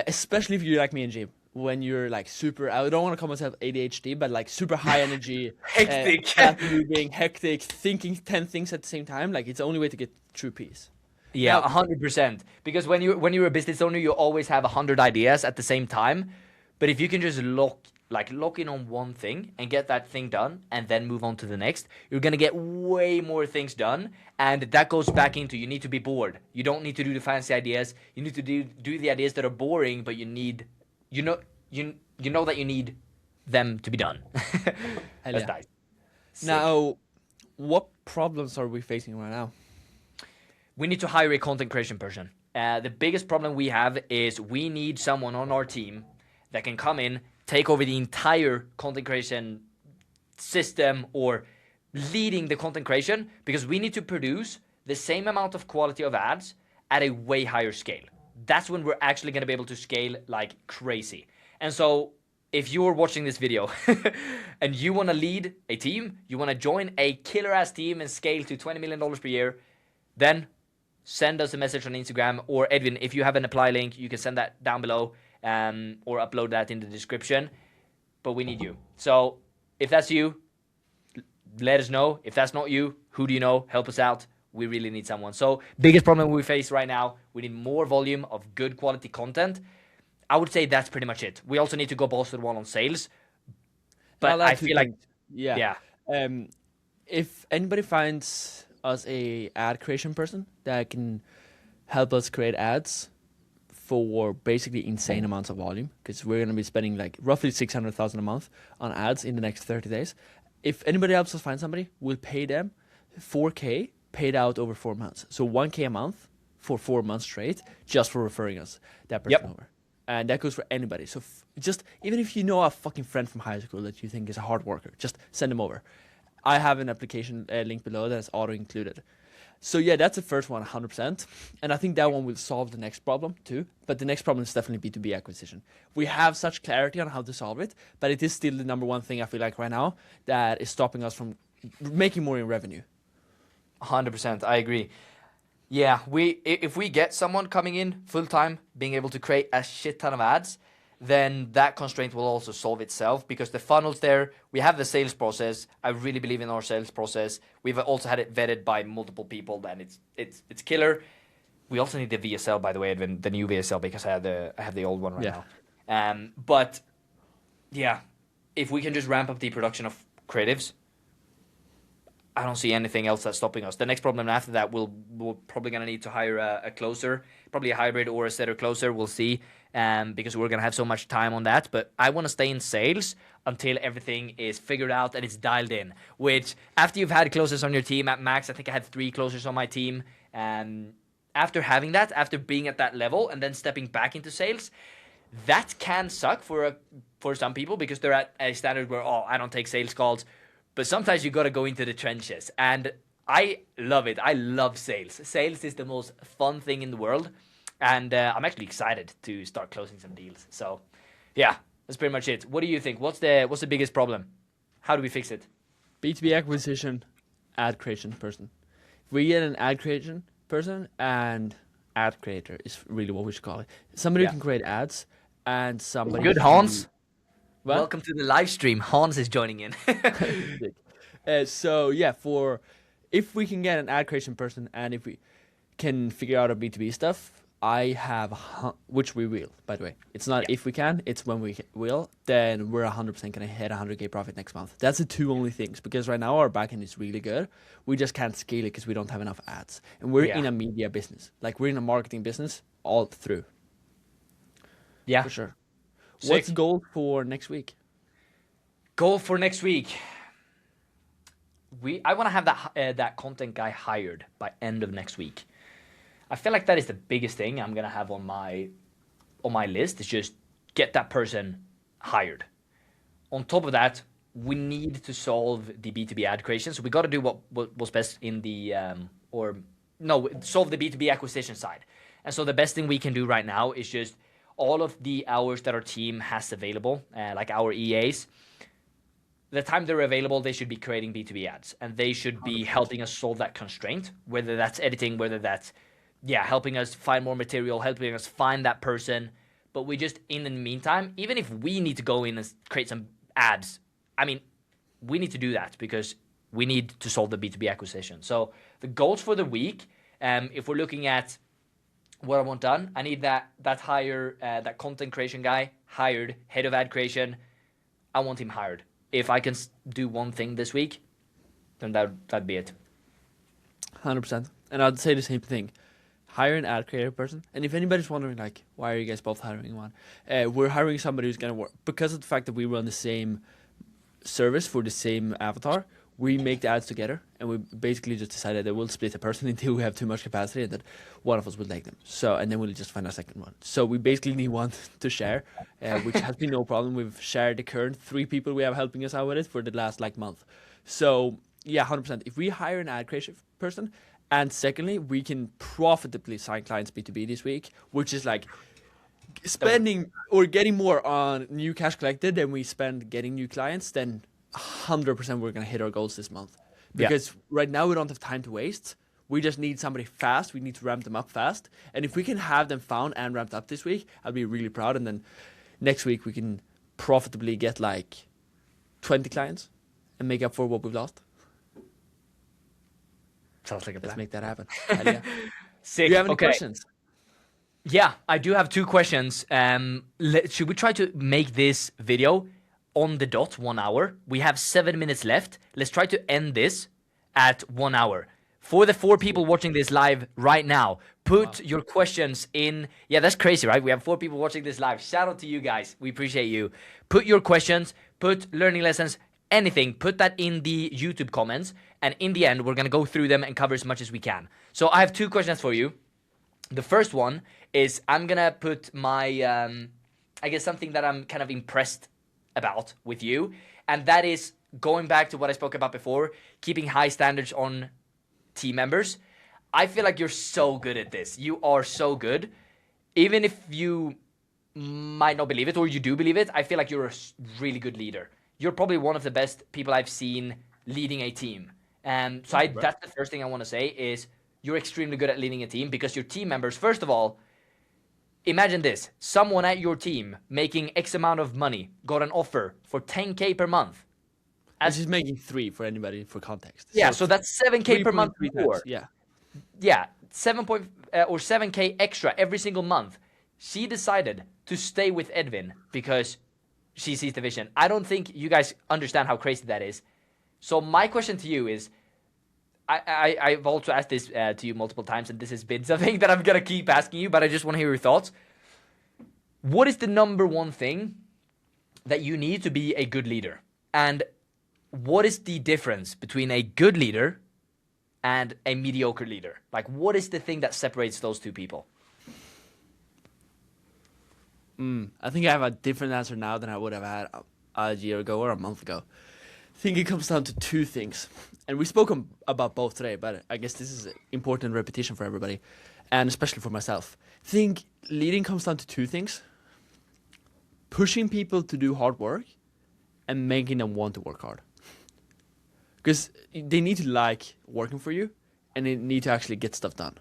Especially if you're like me and Jim. When you're like super, I don't want to call myself ADHD, but like super high energy, hectic, fast moving, hectic, thinking 10 things at the same time. Like, it's the only way to get true peace. Yeah, 100%. Because when you're a business owner, you always have 100 ideas at the same time. But if you can just lock in on one thing and get that thing done and then move on to the next, you're going to get way more things done. And that goes back into, you need to be bored. You don't need to do the fancy ideas. You need to do the ideas that are boring, but you know that you need them to be done. That's nice. Now, what problems are we facing right now? We need to hire a content creation person. The biggest problem we have is we need someone on our team that can come in, take over the entire content creation system, or leading the content creation, because we need to produce the same amount of quality of ads at a way higher scale. That's when we're actually going to be able to scale like crazy. And so if you're watching this video and you want to lead a team, you want to join a killer ass team and scale to $20 million per year, then send us a message on Instagram, or Edwin, if you have an apply link, you can send that down below, or upload that in the description. But we need you. So if that's you, let us know. If that's not you, who do you know? Help us out. We really need someone. So biggest problem we face right now, we need more volume of good quality content. I would say that's pretty much it. We also need to go balls to the wall on sales. But I feel like, yeah. If anybody finds us a ad creation person that can help us create ads for basically insane amounts of volume, because we're going to be spending like roughly 600,000 a month on ads in the next 30 days. If anybody helps us find somebody, we'll pay them $4K paid out over 4 months. So $1K a month for 4 months straight, just for referring us that person over. And that goes for anybody. So just, even if you know a fucking friend from high school that you think is a hard worker, just send them over. I have an application link below that is auto included. So yeah, that's the first one, 100%. And I think that one will solve the next problem too. But the next problem is definitely B2B acquisition. We have such clarity on how to solve it, but it is still the number one thing I feel like right now that is stopping us from making more in revenue. 100%, I agree. Yeah, if we get someone coming in full time, being able to create a shit ton of ads, then that constraint will also solve itself, because the funnel's there. We have the sales process. I really believe in our sales process. We've also had it vetted by multiple people, and it's killer. We also need the VSL, by the way, Edwin, the new VSL, because I have the old one right now. But yeah, if we can just ramp up the production of creatives, I don't see anything else that's stopping us. The next problem after that, we're probably gonna need to hire a closer, probably a hybrid or a setter closer. We'll see, because we're gonna have so much time on that. But I want to stay in sales until everything is figured out and it's dialed in. Which after you've had closers on your team at max, I think I had 3 closers on my team. After having that, after being at that level, and then stepping back into sales, that can suck for some people because they're at a standard where, oh, I don't take sales calls. But sometimes you got to go into the trenches. And I love it. I love sales. Sales is the most fun thing in the world. And I'm actually excited to start closing some deals. So, yeah, that's pretty much it. What do you think? What's the biggest problem? How do we fix it? B2B acquisition, ad creation person. If we get an ad creation person, and ad creator is really what we should call it. Somebody who can create ads and somebody... Good, Hans. What? Welcome to the live stream. Hans is joining in. So yeah, if we can get an ad creation person and if we can figure out our B2B stuff, I have, which we will, by the way. It's not if we can, it's when we will, then we're 100% going to hit 100K profit next month. That's the 2 only things, because right now our backend is really good. We just can't scale it because we don't have enough ads. And we're in a media business. Like, we're in a marketing business all through. Yeah. For sure. Sick. What's the goal for next week? Goal for next week. I want to have that content guy hired by end of next week. I feel like that is the biggest thing I'm gonna have on my list, is just get that person hired. On top of that, we need to solve the B2B ad creation. So we got to do what was best in the solve the B2B acquisition side. And so the best thing we can do right now is just all of the hours that our team has available, like our EAs. The time they're available, they should be creating B2B ads, and they should be 100%. Helping us solve that constraint, whether that's editing, whether that's helping us find more material, helping us find that person. But we just, in the meantime, even if we need to go in and create some ads, I mean, we need to do that because we need to solve the B2B acquisition. So the goals for the week, if we're looking at what I want done, I need that that content creation guy hired, head of ad creation. I want him hired. If I can do one thing this week, then that'd be it. 100%. And I'd say the same thing. Hire an ad creator person. And if anybody's wondering, like, why are you guys both hiring one? We're hiring somebody who's going to work. Because of the fact that we run the same service for the same avatar, we make the ads together. And we basically just decided that we'll split a person until we have too much capacity and that one of us will take them. So, and then we'll just find a second one. So we basically need one to share, which has been no problem. We've shared the current 3 people we have helping us out with it for the last month. So yeah, 100%. If we hire an ad creation person, and secondly, we can profitably sign clients B2B this week, which is like spending or getting more on new cash collected than we spend getting new clients, then 100% we're going to hit our goals this month. Because right now we don't have time to waste. We just need somebody fast. We need to ramp them up fast. And if we can have them found and ramped up this week, I'll be really proud. And then next week we can profitably get like 20 clients and make up for what we've lost. Sounds like a plan. Let's make that happen. Yeah. Sick. Do you have any questions? Yeah, I do have 2 questions. Should we try to make this video on the dot 1 hour? We have 7 minutes left. Let's try to end this at 1 hour. For the 4 people watching this live right now, put your questions in. Yeah, that's crazy, right? We have 4 people watching this live. Shout out to you guys. We appreciate you. Put your questions, put learning lessons, anything, put that in the YouTube comments. And in the end, we're going to go through them and cover as much as we can. So I have 2 questions for you. The first one is I'm going to put my, I guess something that I'm kind of impressed about with you. And that is going back to what I spoke about before, keeping high standards on team members. I feel like you're so good at this. You are so good. Even if you might not believe it or you do believe it, I feel like you're a really good leader. You're probably one of the best people I've seen leading a team. That's the first thing I want to say is you're extremely good at leading a team because your team members, first of all, imagine this. Someone at your team making X amount of money got an offer for 10K per month. As he's making 3 for anybody for context. Yeah, so that's 7K per month more. Yeah, 7K extra every single month. She decided to stay with Edvin because she sees the vision. I don't think you guys understand how crazy that is. So my question to you is, I've also asked this to you multiple times, and this has been something that I'm gonna keep asking you, but I just want to hear your thoughts. What is the number one thing that you need to be a good leader? And what is the difference between a good leader and a mediocre leader? Like, what is the thing that separates those two people? I think I have a different answer now than I would have had a year ago or a month ago. I think it comes down to two things. And we spoke about both today, but I guess this is important repetition for everybody, and especially for myself. I think leading comes down to two things: pushing people to do hard work and making them want to work hard. Because they need to like working for you, and they need to actually get stuff done.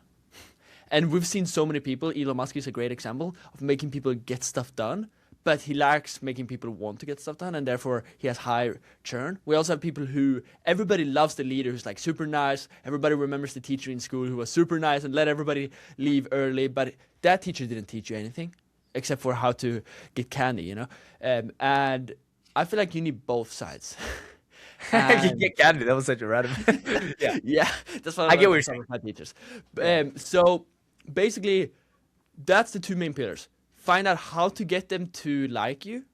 And we've seen so many people, Elon Musk is a great example of making people get stuff done, but he lacks making people want to get stuff done, and therefore he has high churn. We also have people who, everybody loves the leader who's like super nice, everybody remembers the teacher in school who was super nice and let everybody leave early, but that teacher didn't teach you anything, except for how to get candy, you know? And I feel like you need both sides. You get candy. That was such a random. Yeah, that's what I get what you're saying. With my teachers. So basically, that's the two main pillars. Find out how to get them to like you,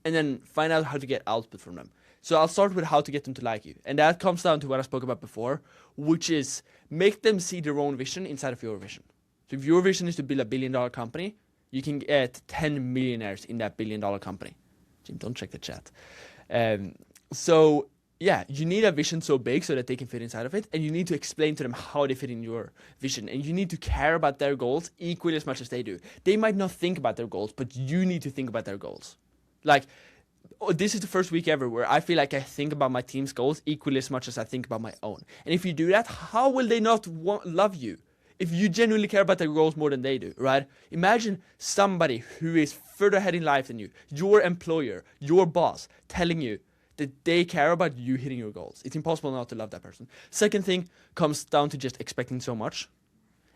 and then find out how to get output from them. So I'll start with how to get them to like you. And that comes down to what I spoke about before, which is make them see their own vision inside of your vision. So if your vision is to build a $1 billion company, you can get 10 millionaires in that $1 billion company. Jim, don't check the chat. So yeah, you need a vision so big so that they can fit inside of it, and you need to explain to them how they fit in your vision, and you need to care about their goals equally as much as they do. They might not think about their goals, but you need to think about their goals. Like, this is the first week ever where I feel like I think about my team's goals equally as much as I think about my own. And if you do that, how will they not love you? If you genuinely care about their goals more than they do, right? Imagine somebody who is further ahead in life than you, your employer, your boss, telling you that they care about you hitting your goals. It's impossible not to love that person. Second thing comes down to just expecting so much.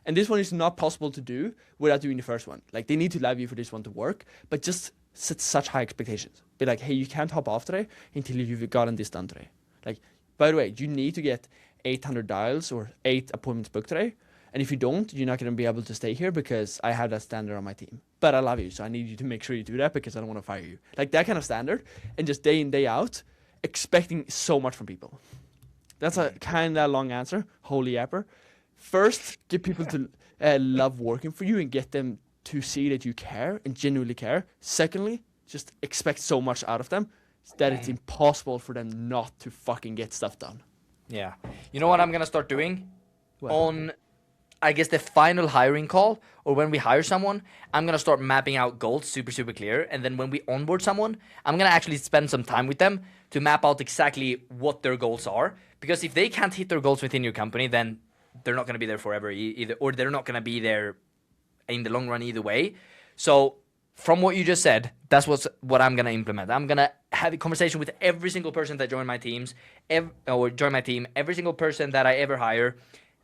And this one is not possible to do without doing the first one. Like, they need to love you for this one to work, but just set such high expectations. Be like, hey, you can't hop off today until you've gotten this done today. Like, by the way, you need to get 800 dials or 8 appointments booked today. And if you don't, you're not going to be able to stay here because I have that standard on my team. But I love you, so I need you to make sure you do that because I don't want to fire you. Like, that kind of standard, and just day in, day out, expecting so much from people. That's a kind of long answer. Holy yapper. First, get people to love working for you and get them to see that you care and genuinely care. Secondly, just expect so much out of them that it's impossible for them not to fucking get stuff done. Yeah. You know what I'm going to start doing? Well, On, I guess, the final hiring call, or when we hire someone, I'm going to start mapping out goals super, super clear. And then when we onboard someone, I'm going to actually spend some time with them to map out exactly what their goals are. Because if they can't hit their goals within your company, then they're not going to be there forever either, or they're not going to be there in the long run either way. So from what you just said, that's what I'm going to implement. I'm going to have a conversation with every single person that join my teams, join my team, every single person that I ever hire.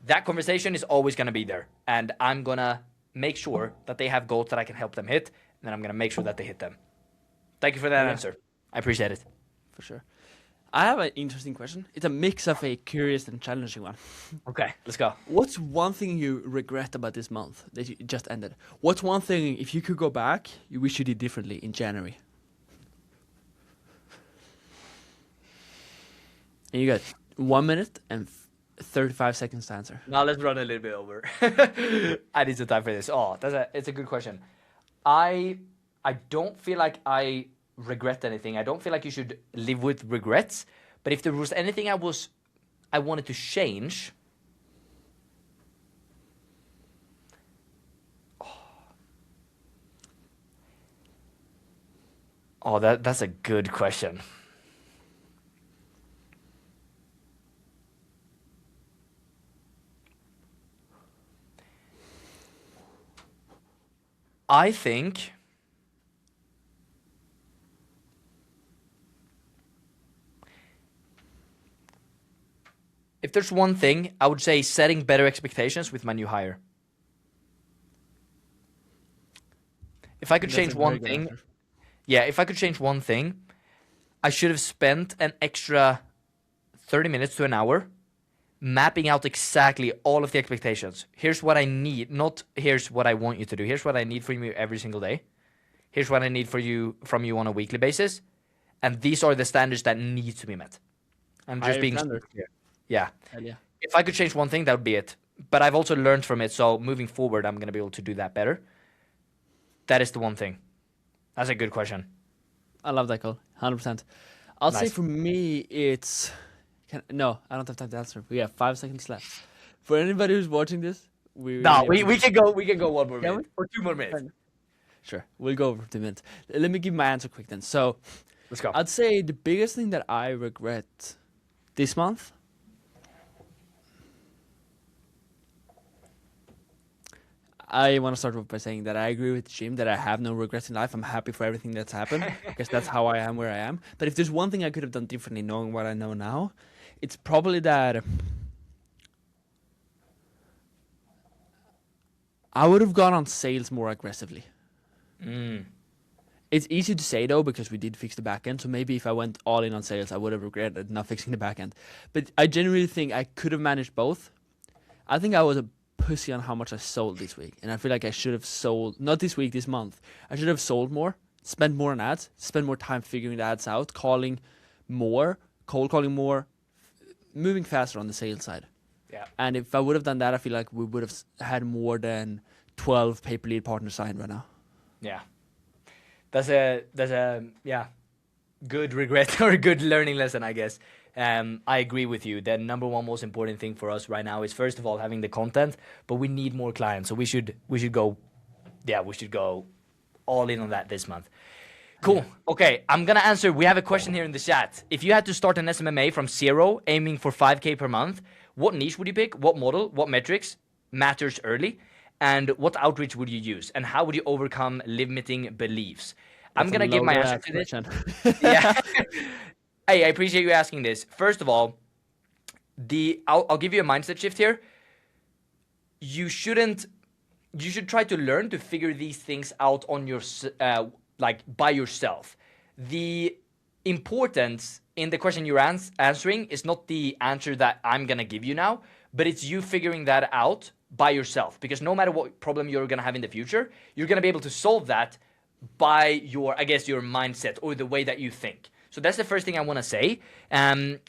That conversation is always going to be there. And I'm going to make sure that they have goals that I can help them hit. And then I'm going to make sure that they hit them. Thank you for that answer. I appreciate it. For sure. I have an interesting question. It's a mix of a curious and challenging one. Okay, let's go. What's one thing you regret about this month that you just ended? What's one thing, if you could go back, you wish you did differently in January? And you got 1 minute and 35 seconds to answer. Now let's run a little bit over. I need some time for this. Oh, it's a good question. I don't feel like I regret anything. I don't feel like you should live with regrets. But if there was anything I wanted to change, that's a good question. I think if there's one thing, I would say setting better expectations with my new hire. If I could change one thing, if I could change one thing, I should have spent an extra 30 minutes to an hour mapping out exactly all of the expectations. Here's what I need, not here's what I want you to do. Here's what I need from you every single day. Here's what I need from you on a weekly basis. And these are the standards that need to be met. I'm just Higher being standards. clear. Yeah. Hell yeah. If I could change one thing, that would be it. But I've also learned from it, so moving forward, I'm going to be able to do that better. That is the one thing. That's a good question. I love that call. 100%. I'll say Nice. for me, it's. No, I don't have time to answer. We have 5 seconds left. For anybody who's watching this, No, we can go one more Can minute or 2 more minutes. Sure, we'll go over 2 minutes. Let me give my answer quick then. So, Let's go. I'd say the biggest thing that I regret this month. I want to start off by saying that I agree with Jim that I have no regrets in life. I'm happy for everything that's happened because that's how I am where I am. But if there's one thing I could have done differently knowing what I know now, it's probably that I would have gone on sales more aggressively. Mm. It's easy to say though because we did fix the back end. So maybe if I went all in on sales, I would have regretted not fixing the back end. But I genuinely think I could have managed both. I think I was a pussy on how much I sold this week, and I feel like I should have sold not this week, this month. I should have sold more, spent more on ads, spent more time figuring the ads out, calling more, cold calling more, moving faster on the sales side. Yeah. And if I would have done that, I feel like we would have had more than 12 paper lead partners signed right now. Yeah. That's a good regret or a good learning lesson, I guess. I agree with you. The number one most important thing for us right now is first of all having the content, but we need more clients. So we should go all in on that this month. Cool. Okay, I'm gonna answer. We have a question here in the chat. If you had to start an SMMA from 0, aiming for 5K per month, what niche would you pick? What model? What metrics matters early? And what outreach would you use? And how would you overcome limiting beliefs? I'm gonna give my answer to this. Yeah. Hey, I appreciate you asking this. First of all, I'll give you a mindset shift here. You should try to learn to figure these things out on your like by yourself. The importance in the question you're answering is not the answer that I'm gonna give you now, but it's you figuring that out by yourself. Because no matter what problem you're gonna have in the future, you're gonna be able to solve that by your mindset or the way that you think. So that's the first thing I want to say. To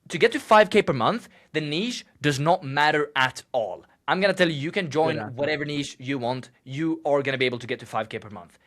get to 5K per month, the niche does not matter at all. I'm going to tell you, you can join whatever niche you want. You are going to be able to get to 5K per month.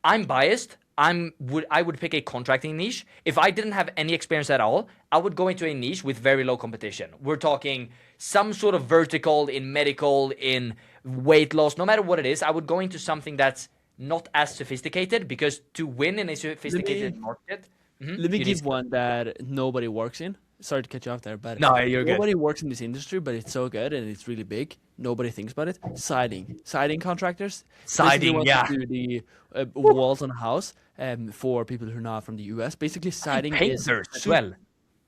I'm biased. I would pick a contracting niche. If I didn't have any experience at all, I would go into a niche with very low competition. We're talking some sort of vertical in medical, in weight loss, no matter what it is. I would go into something that's not as sophisticated, because to win in a sophisticated market... Let me give one that nobody works in. Sorry to cut you off there, but no, you're good. Nobody works in this industry, but it's so good and it's really big. Nobody thinks about it. Siding contractors. Siding, yeah. Do the walls on a house for people who are not from the US. Basically, siding painters as well.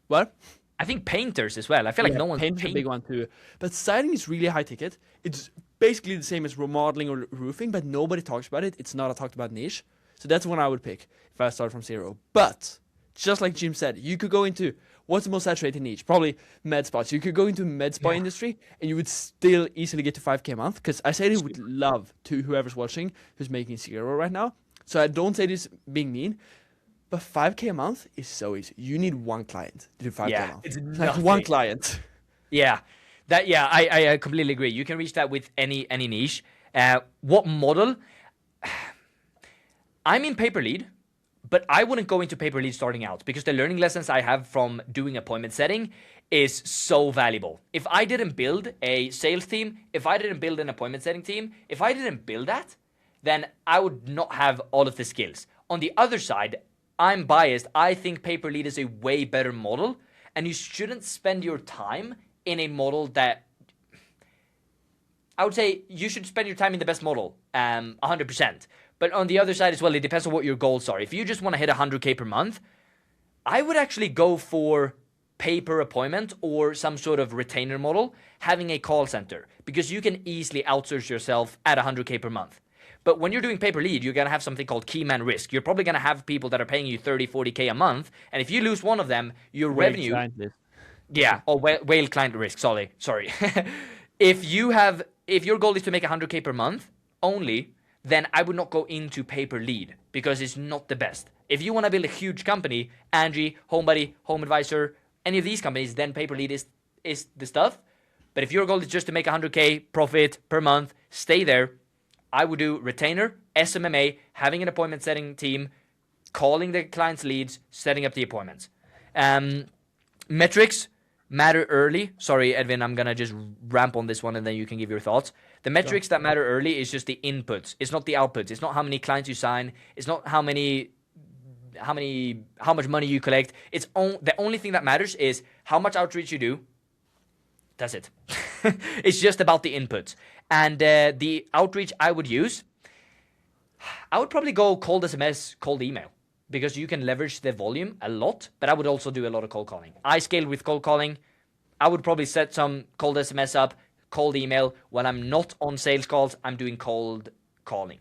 What? I think painters as well. I feel like no one's painters a big one too. But siding is really high ticket. It's basically the same as remodeling or roofing, but nobody talks about it. It's not a talked about niche. So that's one I would pick if I start from 0. But just like Jim said, you could go into what's the most saturated niche? Probably med spas. You could go into med spa industry and you would still easily get to 5K a month. Because I say this with love to whoever's watching who's making 0 right now. So I don't say this being mean, but 5K a month is so easy. You need one client to do 5K a month. It's like one client. Yeah, I completely agree. You can reach that with any niche. What model? I'm in paper lead, but I wouldn't go into paper lead starting out because the learning lessons I have from doing appointment setting is so valuable. If I didn't build a sales team, if I didn't build an appointment setting team, if I didn't build that, then I would not have all of the skills. On the other side, I'm biased. I think pay per lead is a way better model, and you shouldn't spend your time in a model that... I would say you should spend your time in the best model, 100%. But on the other side as well, it depends on what your goals are. If you just want to hit 100K per month, I would actually go for pay per appointment or some sort of retainer model, having a call center, because you can easily outsource yourself at 100K per month. But when you're doing pay per lead, you're going to have something called key man risk. You're probably going to have people that are paying you 30, 40K a month. And if you lose one of them, your revenue... Yeah. Oh, whale client risk. Sorry. If your goal is to make 100K per month only, then I would not go into pay per lead because it's not the best. If you want to build a huge company, Angie, HomeBuddy, Home Advisor, any of these companies, then pay per lead is the stuff. But if your goal is just to make 100K profit per month, stay there. I would do retainer, SMMA, having an appointment setting team, calling the client's leads, setting up the appointments. Metrics matter early. Sorry, Edvin, I'm going to just ramp on this one and then you can give your thoughts. The metrics that matter early is just the inputs. It's not the outputs. It's not how many clients you sign. It's not how much money you collect. The only thing that matters is how much outreach you do. That's it. It's just about the inputs. And the outreach I would use, I would probably go cold SMS, cold email, because you can leverage the volume a lot, but I would also do a lot of cold calling. I scale with cold calling. I would probably set some cold SMS up, cold email. When I'm not on sales calls, I'm doing cold calling.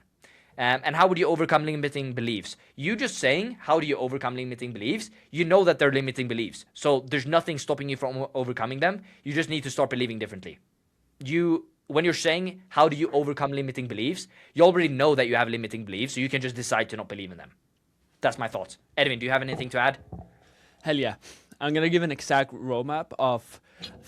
And how would you overcome limiting beliefs? You just saying, how do you overcome limiting beliefs? You know that they're limiting beliefs. So there's nothing stopping you from overcoming them. You just need to start believing differently. When you're saying, how do you overcome limiting beliefs? You already know that you have limiting beliefs, so you can just decide to not believe in them. That's my thoughts. Edvin, do you have anything to add? Hell yeah. I'm going to give an exact roadmap of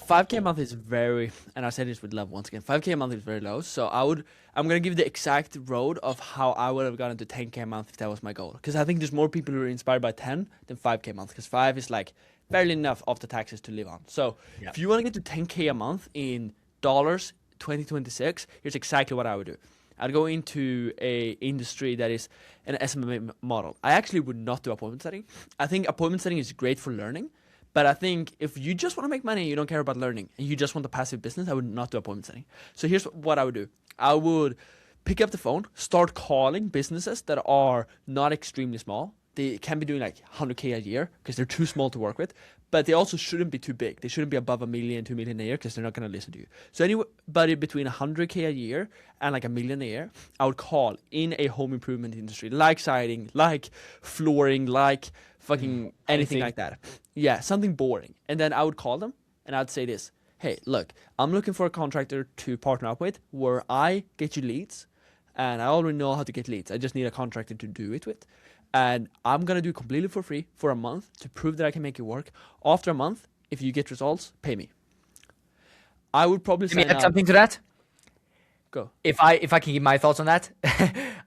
5K a month is very, and I say this with love once again, 5K a month is very low. So I'm going to give the exact road of how I would have gotten to 10K a month if that was my goal. Because I think there's more people who are inspired by 10 than 5K a month. Because 5 is like barely enough of the taxes to live on. So if you want to get to 10K a month in dollars 2026, here's exactly what I would do. I'd go into a industry that is an SMMA model. I actually would not do appointment setting. I think appointment setting is great for learning, but I think if you just want to make money and you don't care about learning and you just want a passive business, I would not do appointment setting. So here's what I would do. I would pick up the phone, start calling businesses that are not extremely small. They can be doing like 100K a year because they're too small to work with, but they also shouldn't be too big. They shouldn't be above $1 million, $2 million a year because they're not going to listen to you. So anybody between 100K a year and like $1 million a year, I would call in a home improvement industry, like siding, like flooring, like fucking anything like that. Yeah, something boring. And then I would call them and I'd say this, hey, look, I'm looking for a contractor to partner up with where I get you leads and I already know how to get leads. I just need a contractor to do it with. And I'm going to do it completely for free for a month to prove that I can make it work. After a month, if you get results, pay me. I would probably Let me add something to that. Go. If I can give my thoughts on that,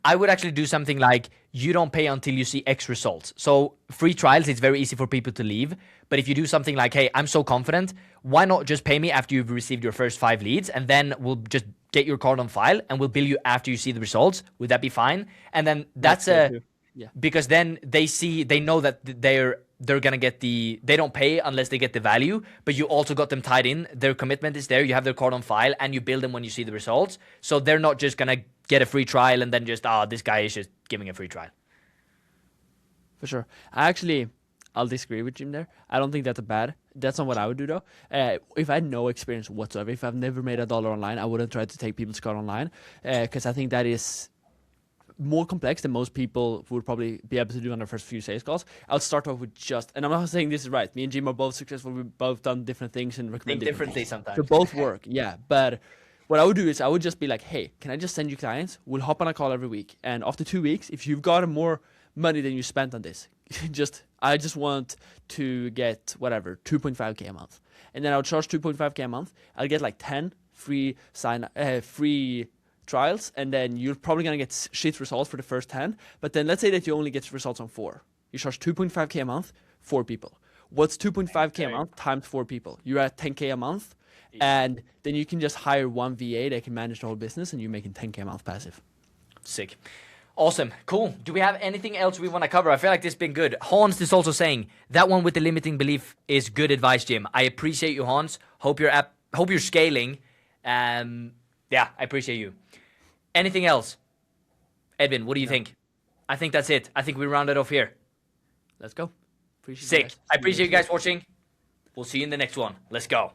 I would actually do something like you don't pay until you see X results. So free trials, it's very easy for people to leave. But if you do something like, hey, I'm so confident, why not just pay me after you've received your first 5 leads and then we'll just get your card on file and we'll bill you after you see the results. Would that be fine? And then that's because then they know that they're gonna get they don't pay unless they get the value, but you also got them tied in. Their commitment is there. You have their card on file and you bill them when you see the results. So they're not just gonna get a free trial and then just, this guy is just giving a free trial. For sure. I'll disagree with Jim there. I don't think that's not what I would do though. If I had no experience whatsoever, if I've never made $1 online, I wouldn't try to take people's card online because I think that is more complex than most people would probably be able to do on their first few sales calls. I'll start off with and I'm not saying this is right. Me and Jim are both successful. We've both done different things and recommend differently sometimes. So both work, yeah. But what I would do is I would just be like, hey, can I just send you clients? We'll hop on a call every week. And after 2 weeks, if you've got more money than you spent on this, I just want to get whatever, 2.5K a month. And then I would charge 2.5K a month. I'll get like 10 free trials, and then you're probably going to get shit results for the first 10, but then let's say that you only get results on 4. You charge 2.5K a month, 4 people. What's 2.5K a month times 4 people? You're at 10K a month, and then you can just hire one VA that can manage the whole business, and you're making 10K a month passive. Sick. Awesome. Cool. Do we have anything else we want to cover? I feel like this has been good. Hans is also saying that one with the limiting belief is good advice, Jim. I appreciate you, Hans. Hope you're scaling. Yeah, I appreciate you. Anything else? Edvin, what do you think? I think that's it. I think we round it off here. Let's go. Appreciate Sick. I appreciate you guys watching. We'll see you in the next one. Let's go.